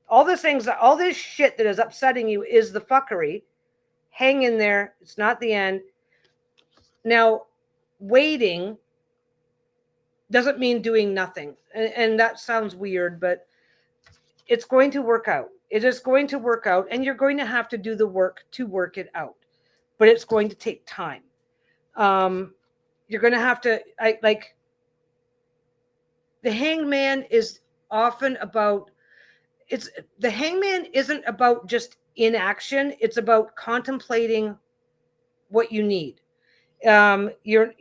All this shit that is upsetting you is the fuckery. Hang in there. It's not the end. Now, waiting doesn't mean doing nothing. And that sounds weird, but it's going to work out. It is going to work out, and you're going to have to do the work to work it out. But it's going to take time. You're going to have to, the hangman is often about, the hangman isn't about just inaction. It's about contemplating what you need. You're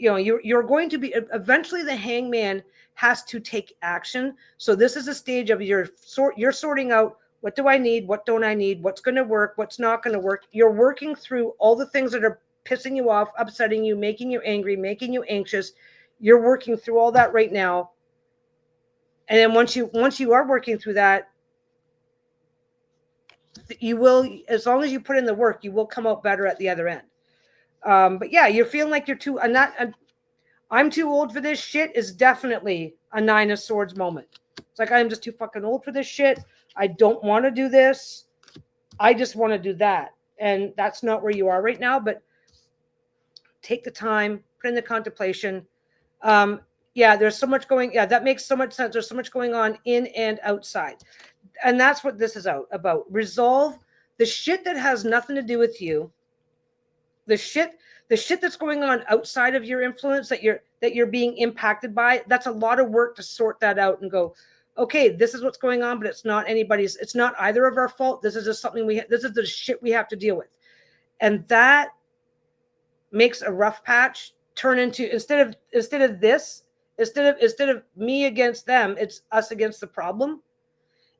going to be, eventually the hangman has to take action. So this is a stage of you're sorting out, what do I need? What don't I need? What's going to work? What's not going to work? You're working through all the things that are pissing you off, upsetting you, making you angry, making you anxious. You're working through all that right now. And then once you are working through that, you will, as long as you put in the work, you will come out better at the other end. But yeah, you're feeling like you're too, I'm too old for this shit is definitely a Nine of Swords moment. It's like, I'm just too fucking old for this shit. I don't want to do this. I just want to do that. And that's not where you are right now, but take the time, put in the contemplation. There's so much going, that makes so much sense. There's so much going on in and outside. And that's what this is about. Resolve the shit that has nothing to do with you. The shit that's going on outside of your influence that you're being impacted by. That's a lot of work to sort that out and go, okay, this is what's going on, but it's not either of our fault. This is just something this is the shit we have to deal with. And that makes a rough patch turn into, instead of me against them, it's us against the problem.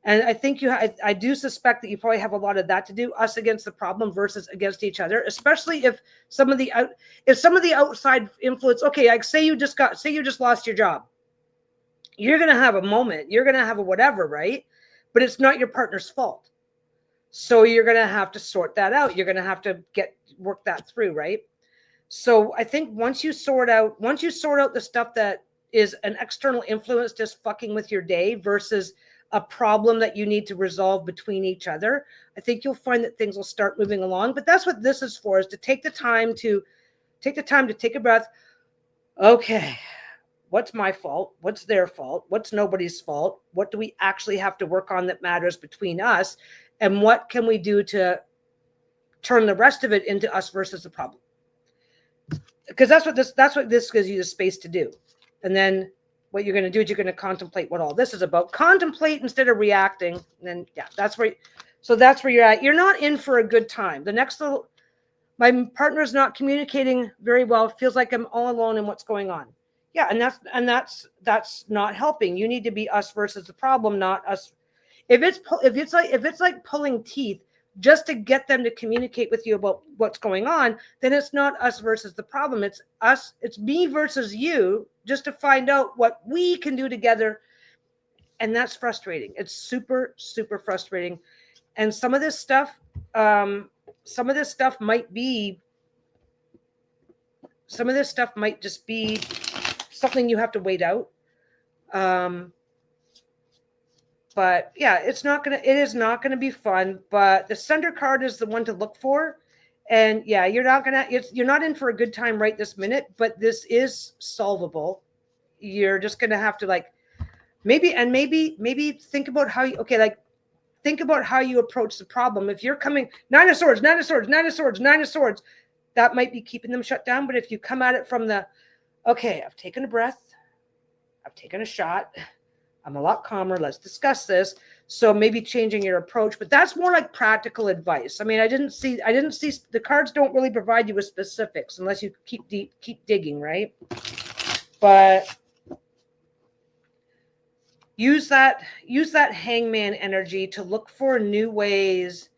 And I think I do suspect that you probably have a lot of that to do, us against the problem versus against each other, especially if some of the outside influence, okay, like say you just lost your job. You're going to have a moment, you're going to have a whatever, right? But it's not your partner's fault. So you're going to have to sort that out. You're going to have to work that through, right? So I think once you sort out the stuff that is an external influence just fucking with your day versus a problem that you need to resolve between each other, I think you'll find that things will start moving along. But that's what this is for, is to take the time to take a breath. Okay, what's my fault? What's their fault? What's nobody's fault? What do we actually have to work on that matters between us? And what can we do to turn the rest of it into us versus the problem? Because that's what this gives you the space to do. And then what you're going to do is you're going to contemplate what all this is about. Contemplate instead of reacting. And then, yeah, that's where you're at. You're not in for a good time. My partner's not communicating very well. It feels like I'm all alone in what's going on. Yeah, and that's not helping. You need to be us versus the problem, not us. If it's like pulling teeth just to get them to communicate with you about what's going on, then it's not us versus the problem. It's me versus you, just to find out what we can do together. And that's frustrating. It's super, super frustrating. And some of this stuff might just be something you have to wait out. But yeah, it is not going to be fun, but the Center card is the one to look for. And yeah, you're not in for a good time right this minute, but this is solvable. You're just going to have to maybe think about how you approach the problem. If you're coming 9 of swords, that might be keeping them shut down. But if you come at it from okay, I've taken a breath, I've taken a shot, I'm a lot calmer, let's discuss this. So maybe changing your approach, but that's more like practical advice. I mean, I didn't see the cards don't really provide you with specifics unless you keep digging, right? But use that hangman energy to look for new ways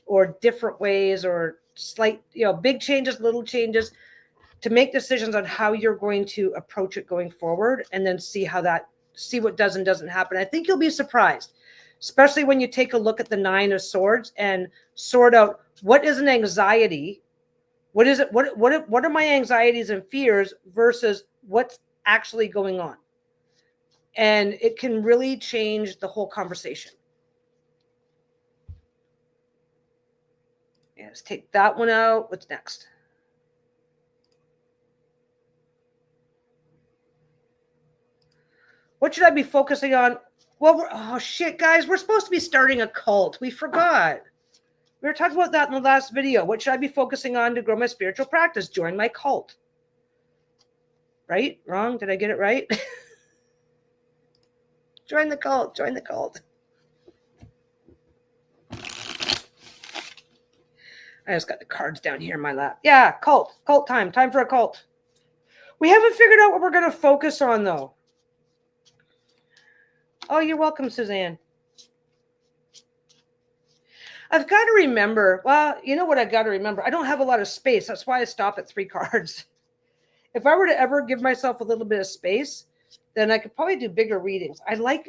or different ways or slight, big changes, little changes, to make decisions on how you're going to approach it going forward, and then see what does and doesn't happen. I think you'll be surprised, especially when you take a look at the 9 of swords and sort out what is an anxiety, what is it, what are my anxieties and fears versus what's actually going on. And it can really change the whole conversation. Yeah, let's take that one out. What's next? What should I be focusing on? Well, oh shit, guys, we're supposed to be starting a cult. We forgot. We were talking about that in the last video. What should I be focusing on to grow my spiritual practice? Join my cult. Right? Wrong? Did I get it right? Join the cult. Join the cult. I just got the cards down here in my lap. Yeah, cult. Cult time. Time for a cult. We haven't figured out what we're going to focus on, though. Oh, you're welcome, Suzanne. I've got to remember. Well, you know what I've got to remember? I don't have a lot of space. That's why I stop at 3 cards. If I were to ever give myself a little bit of space, then I could probably do bigger readings. I like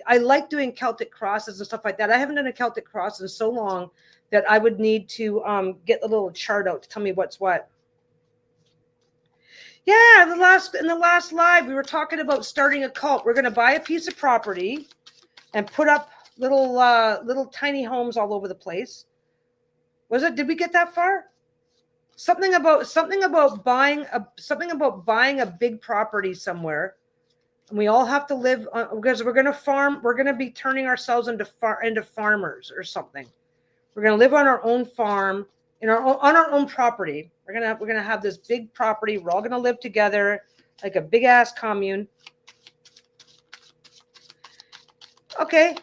doing Celtic crosses and stuff like that. I haven't done a Celtic cross in so long that I would need to get the little chart out to tell me what's what. Yeah, in the last live, we were talking about starting a cult. We're going to buy a piece of property and put up little tiny homes all over the place. Did we get that far? Something about buying a big property somewhere, and we all have to live because we're going to farm. We're going to be turning ourselves into farmers or something. We're going to live on our own farm on our own property. We're gonna have this big property. We're all going to live together like a big ass commune. Okay,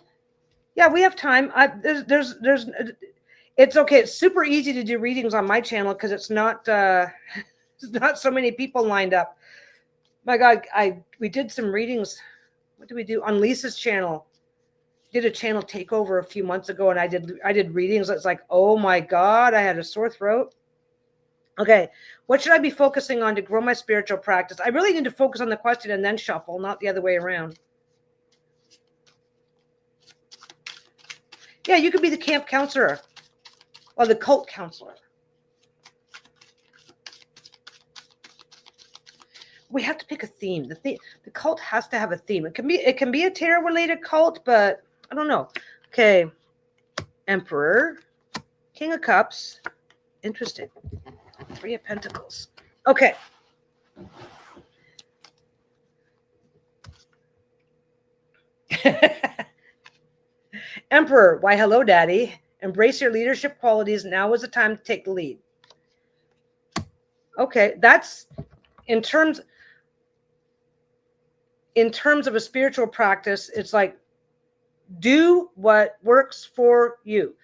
yeah, we have time. It's okay. It's super easy to do readings on my channel because it's not so many people lined up. My God, we did some readings. What did we do on Lisa's channel? did a channel takeover a few months ago, and I did readings. It's like, oh my God, I had a sore throat. Okay, what should I be focusing on to grow my spiritual practice? I really need to focus on the question and then shuffle, not the other way around. Yeah, you could be the camp counselor or the cult counselor. We have to pick a theme. The cult has to have a theme. It can be a tarot related cult, but I don't know. Okay, Emperor, King of Cups, interesting. 3 of Pentacles. Okay. Emperor, why hello, Daddy. Embrace your leadership qualities. Now is the time to take the lead. Okay, that's in terms of a spiritual practice, it's like do what works for you.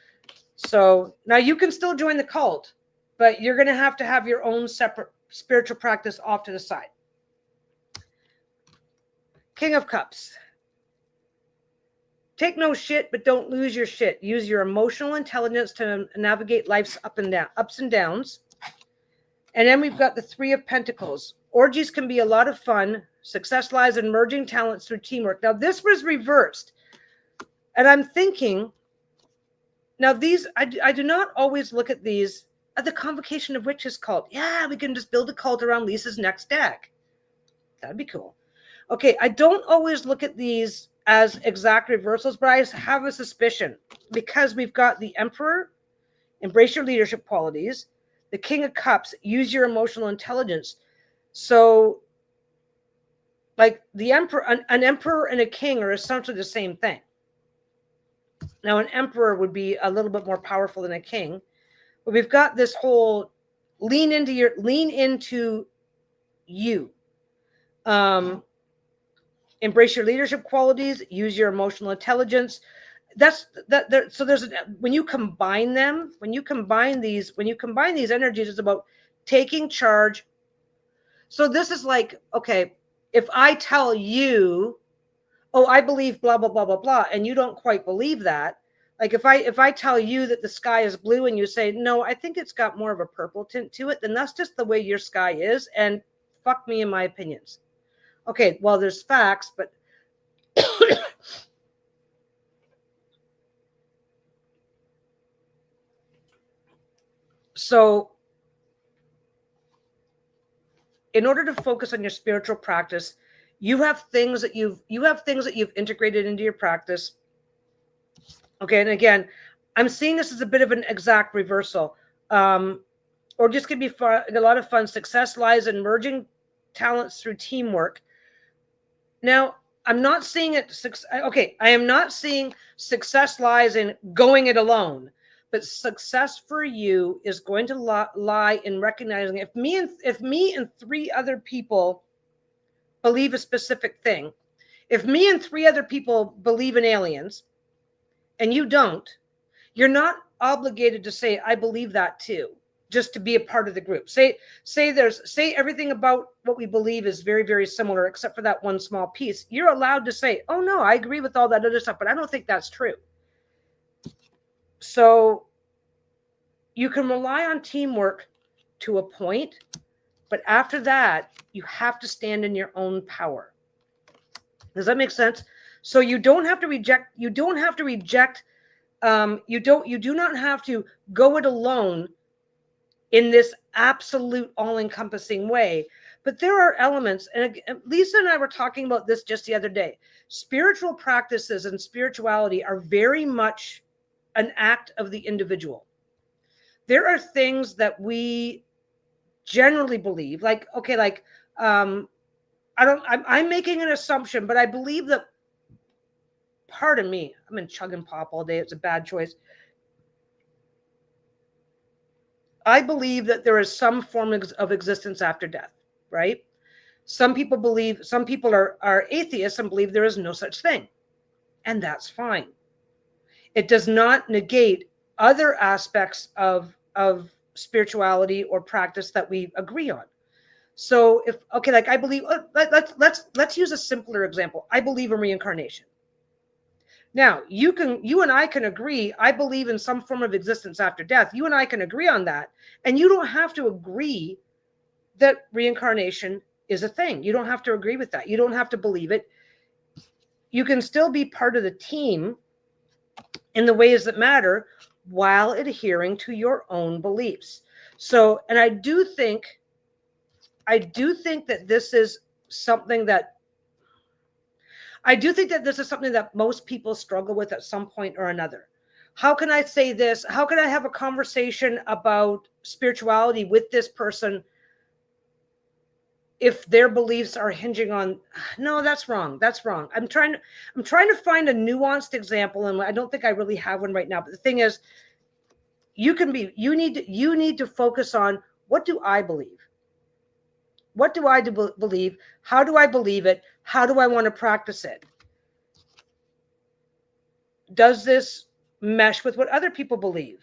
So now you can still join the cult, but you're going to have your own separate spiritual practice off to the side. King of Cups. Take no shit, but don't lose your shit. Use your emotional intelligence to navigate life's ups and downs. And then we've got the 3 of Pentacles. Orgies can be a lot of fun. Success lies in merging talents through teamwork. Now, this was reversed. And I'm thinking, now these, I do not always look at these at the Convocation of Witches cult. Yeah, we can just build a cult around Lisa's next deck. That'd be cool. Okay, I don't always look at these as exact reversals, but I have a suspicion because we've got the Emperor, embrace your leadership qualities, the King of Cups, use your emotional intelligence. So, like the Emperor, an Emperor and a King are essentially the same thing. Now, an Emperor would be a little bit more powerful than a King, but we've got this whole lean into you. Embrace your leadership qualities, use your emotional intelligence. So there's when you combine these energies, it's about taking charge. So this is like, okay, if I tell you, oh, I believe blah blah blah blah blah, and you don't quite believe that, like if I tell you that the sky is blue and you say no, I think it's got more of a purple tint to it, then that's just the way your sky is, and fuck me and my opinions. Okay, well, there's facts, but so in order to focus on your spiritual practice, you have things that you've integrated into your practice. Okay, and again, I'm seeing this as a bit of an exact reversal, or just could be fun, a lot of fun. Success lies in merging talents through teamwork. Now, I'm not seeing it. Okay, I am not seeing success lies in going it alone, but success for you is going to lie in recognizing if me and 3 other people believe a specific thing, if me and 3 other people believe in aliens, and you don't, you're not obligated to say I believe that too, just to be a part of the group. Say everything about what we believe is very, very similar, except for that one small piece. You're allowed to say, oh no, I agree with all that other stuff, but I don't think that's true. So you can rely on teamwork to a point, but after that, you have to stand in your own power. Does that make sense? So you don't have to reject. You do not have to go it alone in this absolute all-encompassing way. But there are elements, and Lisa and I were talking about this just the other day. Spiritual practices and spirituality are very much an act of the individual. There are things that we generally believe, like, okay, like, I'm making an assumption, but I believe that, pardon me, I'm in chug and pop all day. It's a bad choice. I believe that there is some form of existence after death, right? Some people are atheists and believe there is no such thing. And that's fine. It does not negate other aspects of spirituality or practice that we agree on. So like I believe, let's use a simpler example. I believe in reincarnation. Now, you and I can agree, I believe in some form of existence after death. You and I can agree on that. And you don't have to agree that reincarnation is a thing. You don't have to agree with that. You don't have to believe it. You can still be part of the team in the ways that matter while adhering to your own beliefs. So, and I do think that this is something that most people struggle with at some point or another. How can I say this? How can I have a conversation about spirituality with this person if their beliefs are hinging on, no, that's wrong. That's wrong. I'm trying to find a nuanced example, and I don't think I really have one right now. But the thing is, you need to focus on, what do I believe? What do I believe? How do I believe it? How do I want to practice it? Does this mesh with what other people believe?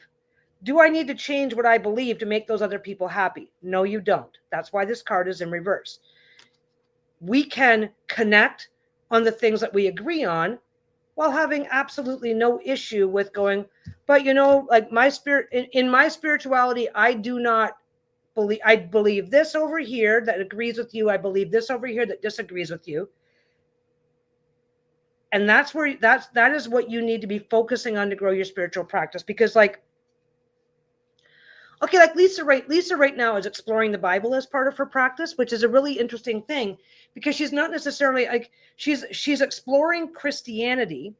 Do I need to change what I believe to make those other people happy? No, you don't. That's why this card is in reverse. We can connect on the things that we agree on while having absolutely no issue with going, but like my spirit, in my spirituality, I do not believe, I believe this over here that agrees with you. I believe this over here that disagrees with you. And that is what you need to be focusing on to grow your spiritual practice. Because like Lisa right now is exploring the Bible as part of her practice, which is a really interesting thing, because she's not necessarily like, she's exploring Christianity.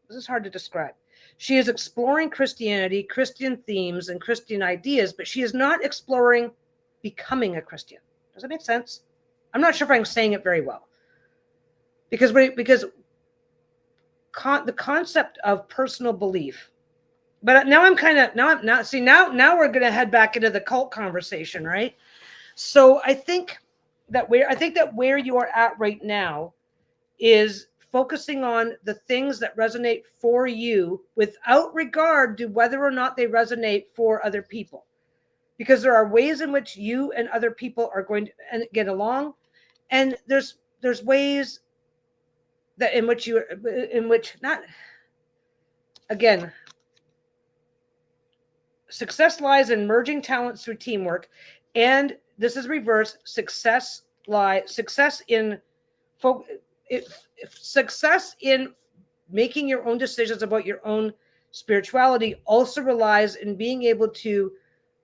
This is hard to describe. She is exploring Christianity, Christian themes, and Christian ideas, but she is not exploring becoming a Christian. Does that make sense? I'm not sure if I'm saying it very well. Because the concept of personal belief. But now we're going to head back into the cult conversation, right? So I think that where you are at right now is focusing on the things that resonate for you without regard to whether or not they resonate for other people. Because there are ways in which you and other people are going to get along, and there's ways that in which not, again, success lies in merging talents through teamwork, and this is reverse. Success in making your own decisions about your own spirituality also relies in being able to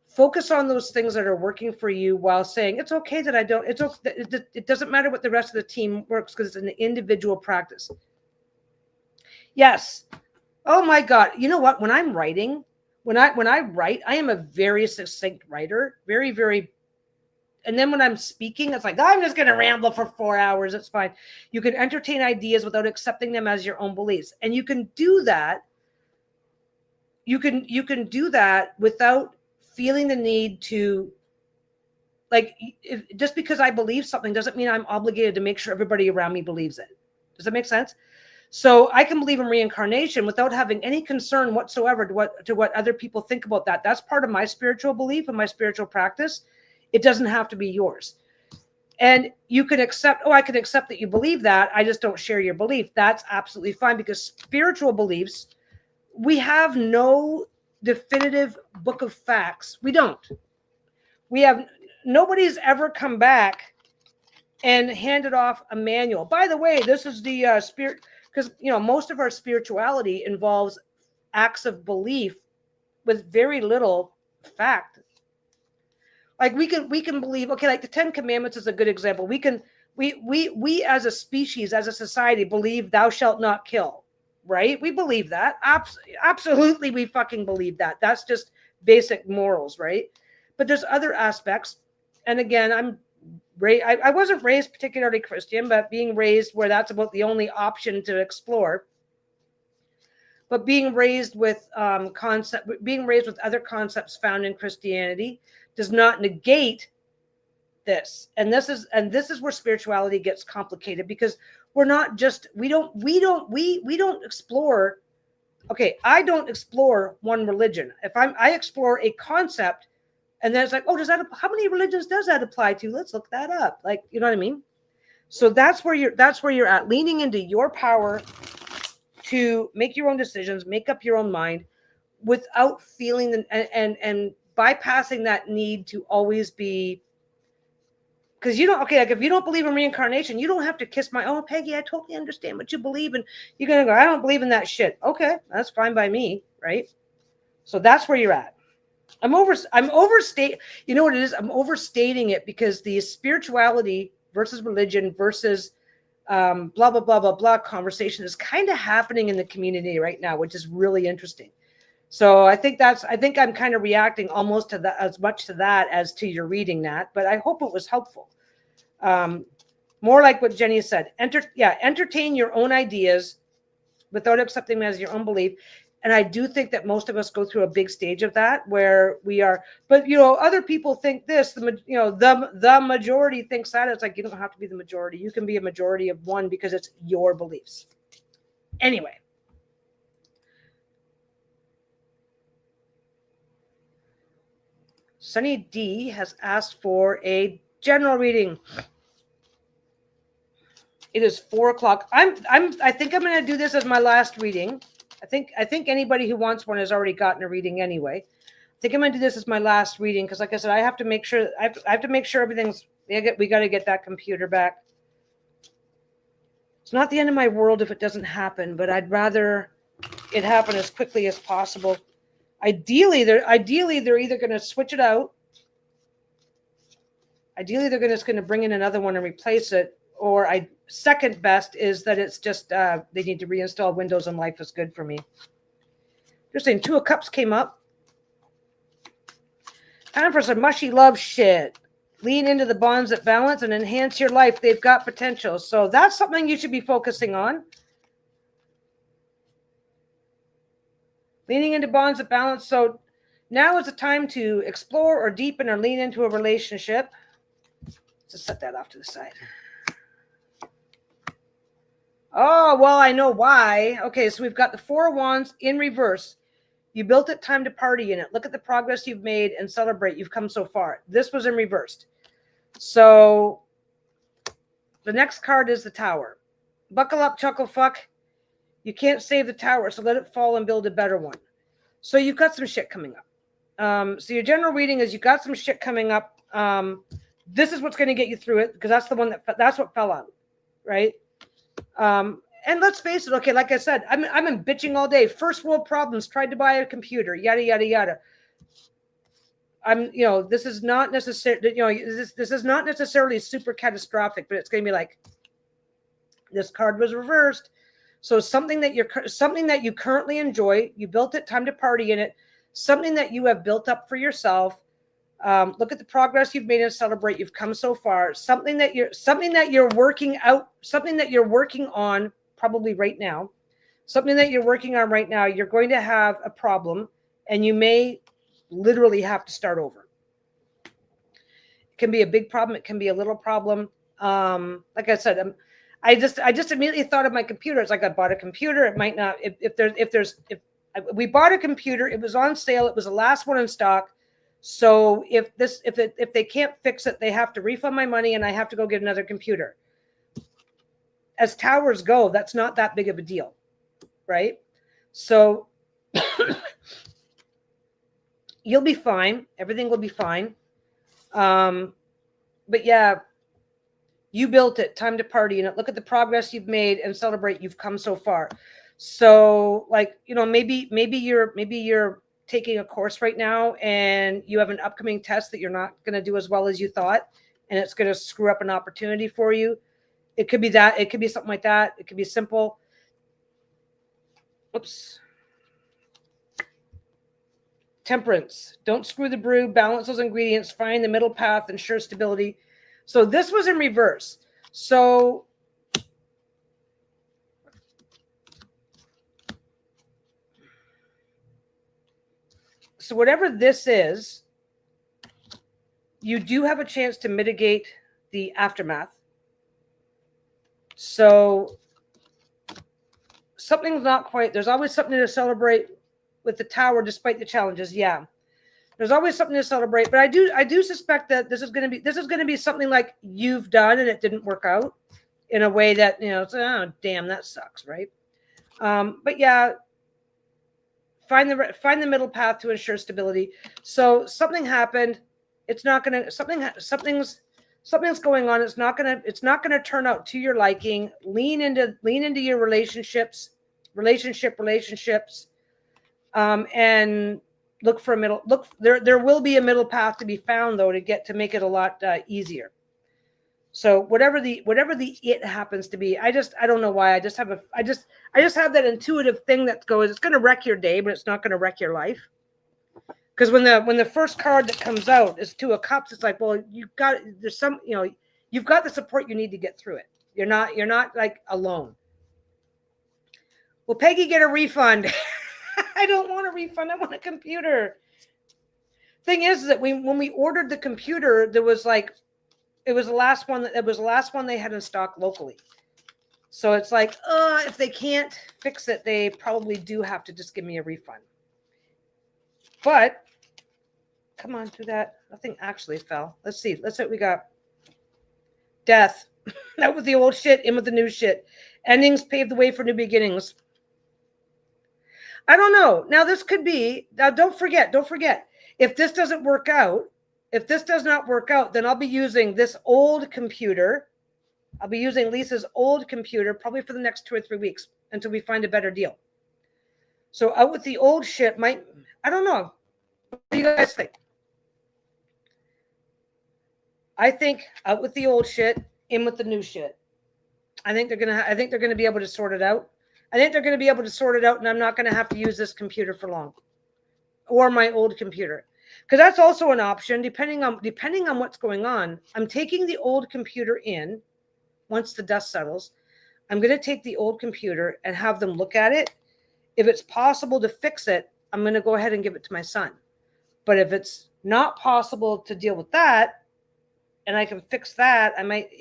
focus on those things that are working for you while saying it's okay that I don't. It's okay. It doesn't matter what the rest of the team works, because it's an individual practice. Yes. Oh my God. You know what? When I'm writing, when I write, I am a very succinct writer, very, very. And then when I'm speaking, it's like, I'm just going to ramble for 4 hours. It's fine. You can entertain ideas without accepting them as your own beliefs. And you can do that. You can do that without feeling the need to, like, just because I believe something doesn't mean I'm obligated to make sure everybody around me believes it. Does that make sense? So I can believe in reincarnation without having any concern whatsoever to what other people think about that. That's part of my spiritual belief and my spiritual practice. It doesn't have to be yours. And you can accept, I can accept that you believe that. I just don't share your belief. That's absolutely fine, because spiritual beliefs, we have no definitive book of facts. We don't. Nobody's ever come back and handed off a manual. By the way, this is the spirit, because most of our spirituality involves acts of belief with very little fact. Like we can believe, okay, like the 10 Commandments is a good example. We as a species, as a society, believe thou shalt not kill, right? We believe that. Absolutely, we fucking believe that. That's just basic morals, right? But there's other aspects. And again, I wasn't raised particularly Christian, but being raised where that's about the only option to explore. But being raised with other concepts found in Christianity does not negate this. And this is where spirituality gets complicated, because we don't explore. Okay, I don't explore one religion. I explore a concept, and then it's like, how many religions does that apply to? Let's look that up. Like, you know what I mean? So that's where you're at, leaning into your power to make your own decisions, make up your own mind without feeling and bypassing that need to always be, because you don't, okay, like if you don't believe in reincarnation, you don't have to kiss my, oh, Peggy, I totally understand what you believe in. You're going to go, I don't believe in that shit. Okay, that's fine by me, right? So that's where you're at. I'm overstate. You know what it is? I'm overstating it because the spirituality versus religion versus blah, blah, blah, blah, blah conversation is kind of happening in the community right now, which is really interesting. So I think I'm kind of reacting almost to that, as much to that as to your reading that, but I hope it was helpful. More like what Jenny said, entertain your own ideas without accepting them as your own belief. And I do think that most of us go through a big stage of that where we are, but other people think this, the majority thinks that. It's like, you don't have to be the majority. You can be a majority of one because it's your beliefs. Anyway. Sunny D has asked for a general reading. It is 4:00. I think I'm going to do this as my last reading. I think anybody who wants one has already gotten a reading anyway. I think I'm going to do this as my last reading because, like I said, I have to make sure everything's. We got to get that computer back. It's not the end of my world if it doesn't happen, but I'd rather it happen as quickly as possible. Ideally, they're either going to switch it out. Ideally, they're just going to bring in another one and replace it. Or second best is that it's just they need to reinstall Windows and life is good for me. Just saying, 2 of Cups came up. Time for some mushy love shit. Lean into the bonds that balance and enhance your life. They've got potential. So that's something you should be focusing on. Leaning into bonds that balance. So now is the time to explore or deepen or lean into a relationship. Let's set that off to the side. Oh, well, I know why. Okay, so we've got the 4 of Wands in reverse. You built it, time to party in it. Look at the progress you've made and celebrate. You've come so far. This was in reversed. So the next card is the Tower. Buckle up, chuckle fuck. You can't save the tower, so let it fall and build a better one. So you've got some shit coming up. So your general reading is you've got some shit coming up. This is what's going to get you through it because that's what fell out, right? And let's face it. Okay, like I said, I've been bitching all day. First world problems. Tried to buy a computer. Yada yada yada. This is not necessarily. This is not necessarily super catastrophic, but it's going to be like this card was reversed. So something that you currently enjoy, you built it, time to party in it. Something that you have built up for yourself. Look at the progress you've made and celebrate. You've come so far. Something that you're working out, something that you're working on probably right now. Something that you're working on right now. You're going to have a problem, and you may literally have to start over. It can be a big problem. It can be a little problem. Like I said, I just immediately thought of my computer. It's like I bought a computer. It might not. If we bought a computer, it was on sale. It was the last one in stock. So if they can't fix it, they have to refund my money and I have to go get another computer. As towers go, that's not that big of a deal, right? So you'll be fine. Everything will be fine. But yeah, you built it. Time to party in it. Look at the progress you've made and celebrate. You've come so far. So maybe you're taking a course right now and you have an upcoming test that you're not going to do as well as you thought, and it's going to screw up an opportunity for you. It could be that. It could be something like that. It could be simple. Oops. Temperance. Don't screw the brew. Balance those ingredients. Find the middle path. Ensure stability. So this was in reverse. So whatever this is, you do have a chance to mitigate the aftermath. So something's not quite. There's always something to celebrate with the tower, despite the challenges. Yeah, there's always something to celebrate. But I do suspect that this is going to be something like you've done and it didn't work out in a way that it's, oh damn, that sucks, right? But yeah, find the middle path to ensure stability. So something happened. It's not gonna something's going on. It's not gonna turn out to your liking. Lean into your relationships, and look for a middle. There will be a middle path to be found though to make it a lot easier. So whatever the it happens to be, I don't know why. I just have that intuitive thing that goes, it's going to wreck your day, but it's not going to wreck your life. Because when the first card that comes out is Two of Cups, it's like, well, you've got the support you need to get through it. You're not like alone. Will Peggy get a refund? I don't want a refund. I want a computer. Thing is that when we ordered the computer, there was like, it was the last one they had in stock locally. So it's like, if they can't fix it, they probably do have to just give me a refund. But come on through that. Nothing actually fell. Let's see. Let's see what we got. Death. Out with the old shit, in with the new shit. Endings pave the way for new beginnings. I don't know. Now this could be, now don't forget. If this doesn't work out, if this does not work out, then I'll be using this old computer. I'll be using Lisa's old computer probably for the next 2 or 3 weeks until we find a better deal. So out with the old shit I don't know. What do you guys think? I think out with the old shit, in with the new shit. I think they're gonna be able to sort it out. And I'm not gonna have to use this computer for long. Or my old computer. Because that's also an option, depending on what's going on. I'm taking the old computer in once the dust settles. I'm going to take the old computer and have them look at it. If it's possible to fix it, I'm going to go ahead and give it to my son. But if it's not possible to deal with that, and I can fix that, I might,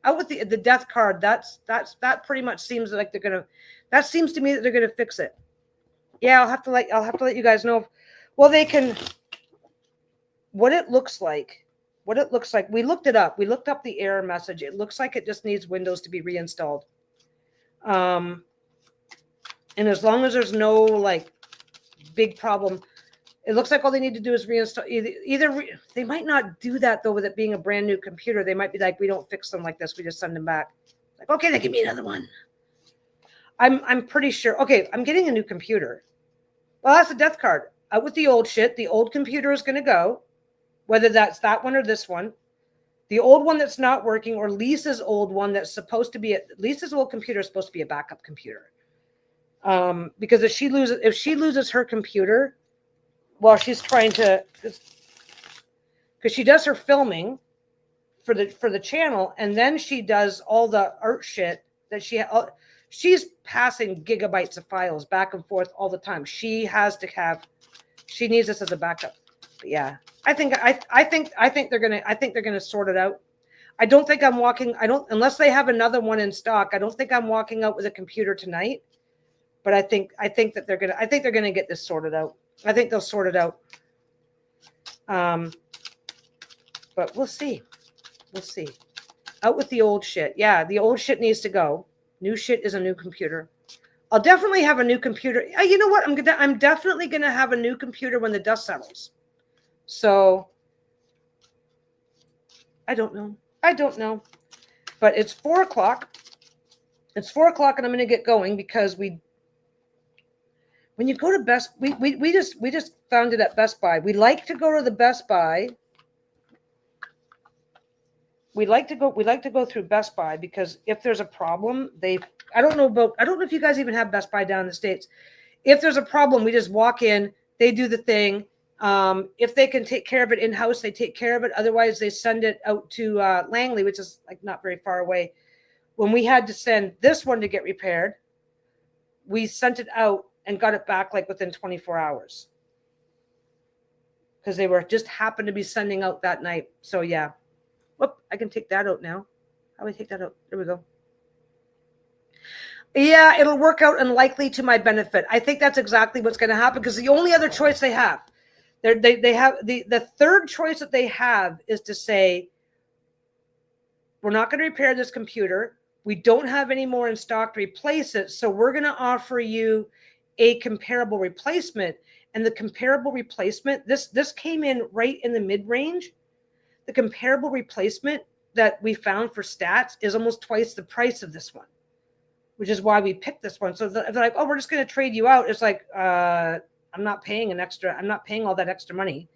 out with the death card. That pretty much seems like that seems to me that they're going to fix it. Yeah, I'll have to let you guys know. Well, they can. What it looks like. We looked it up. We looked up the error message. It looks like it just needs Windows to be reinstalled. And as long as there's no like big problem, it looks like all they need to do is reinstall. They might not do that though with it being a brand new computer. They might be like, we don't fix them like this. We just send them back. Like, okay, then give me another one. I'm pretty sure. Okay, I'm getting a new computer. Well, that's a death card. Out with the old shit. The old computer is going to go. Whether that's that one or this one, the old one that's not working, or Lisa's old one that's supposed to be Lisa's old computer is supposed to be a backup computer. Because if she loses her computer while she's trying to, because she does her filming for the channel, and then she does all the art shit that she's passing gigabytes of files back and forth all the time. She needs this as a backup. But yeah. I think they're gonna sort it out. I don't think unless they have another one in stock. I don't think I'm walking out with a computer tonight. But I think that they're gonna get this sorted out. I think they'll sort it out. But we'll see. Out with the old shit. Yeah, the old shit needs to go. New shit is a new computer. I'll definitely have a new computer. You know what? I'm definitely gonna have a new computer when the dust settles. So I don't know. But it's 4:00. It's 4:00 and I'm going to get going because when you go to we just found it at Best Buy. We like to go to the Best Buy. We like to go through Best Buy because if there's a problem, I don't know if you guys even have Best Buy down in the States. If there's a problem, we just walk in, they do the thing. If they can take care of it in-house, they take care of it. Otherwise, they send it out to Langley, which is like not very far away. When we had to send this one to get repaired, we sent it out and got it back like within 24 hours. Because they were just happened to be sending out that night. So yeah. Whoop, I can take that out now. How do I take that out? There we go. Yeah, it'll work out unlikely to my benefit. I think that's exactly what's going to happen because the only other choice they have, they have the third choice that they have is to say, we're not going to repair this computer. We don't have any more in stock to replace it. So we're going to offer you a comparable replacement. And the comparable replacement, this came in right in the mid-range. The comparable replacement that we found for Stats is almost twice the price of this one, which is why we picked this one. So they're like, oh, we're just going to trade you out. It's like, I'm not paying all that extra money.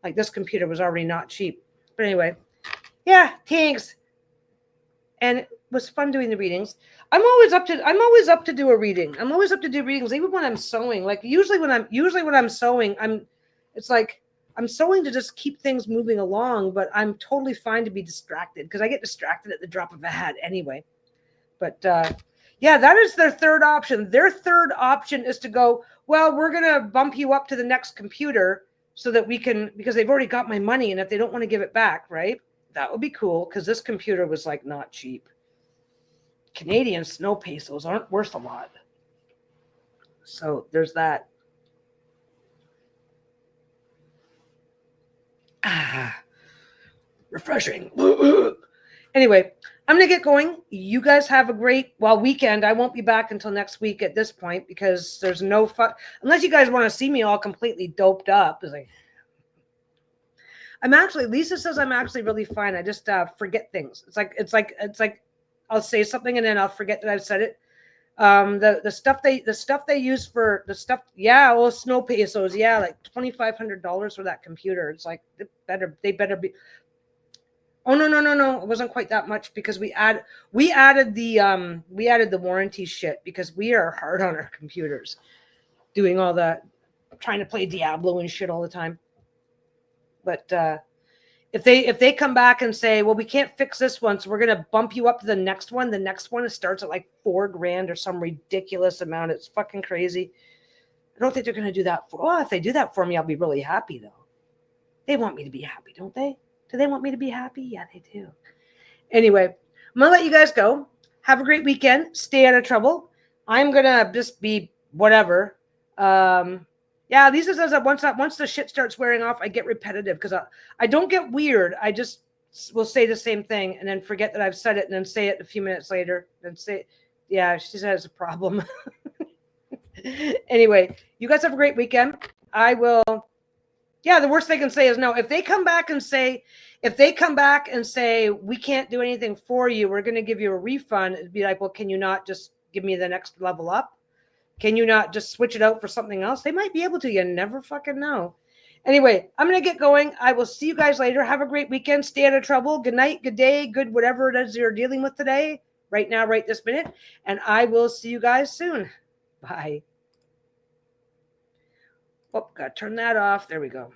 Like, this computer was already not cheap. But anyway, yeah, thanks. And it was fun doing the readings. I'm always up to do a reading. I'm always up to do readings, even when I'm sewing. Like, usually when I'm sewing, it's like I'm sewing to just keep things moving along, but I'm totally fine to be distracted because I get distracted at the drop of a hat anyway. But yeah, that is their third option. Their third option is to go, well, we're going to bump you up to the next computer so that we can, because they've already got my money, and if they don't want to give it back, right? That would be cool, because this computer was like not cheap. Canadian snow pesos aren't worth a lot. So there's that. Refreshing. Anyway, I'm going to get going. You guys have a great, weekend. I won't be back until next week at this point, because there's no fun. Unless you guys want to see me all completely doped up. Lisa says I'm actually really fine. I just forget things. It's like I'll say something and then I'll forget that I've said it. The stuff they use for the stuff. Yeah. Well, snow pesos. Yeah. Like $2,500 for that computer. It's like, they better be. Oh, no. It wasn't quite that much, because we added the warranty shit, because we are hard on our computers doing all that, trying to play Diablo and shit all the time. But if they come back and say, well, we can't fix this one, so we're going to bump you up to the next one. The next one starts at like $4,000 or some ridiculous amount. It's fucking crazy. I don't think they're going to do that. If they do that for me, I'll be really happy though. They want me to be happy, don't they? Do they want me to be happy? Yeah, they do. Anyway, I'm going to let you guys go. Have a great weekend. Stay out of trouble. I'm going to just be whatever. Yeah, Lisa says that once the shit starts wearing off, I get repetitive, because I don't get weird. I just will say the same thing and then forget that I've said it, and then say it a few minutes later. Then say, yeah, she says it's a problem. Anyway, you guys have a great weekend. I will. Yeah, the worst they can say is no. If they come back and say, we can't do anything for you, we're going to give you a refund, it'd be like, well, can you not just give me the next level up? Can you not just switch it out for something else? They might be able to. You never fucking know. Anyway, I'm going to get going. I will see you guys later. Have a great weekend. Stay out of trouble. Good night, good day, good whatever it is you're dealing with today, right now, right this minute. And I will see you guys soon. Bye. Oh, got to turn that off. There we go.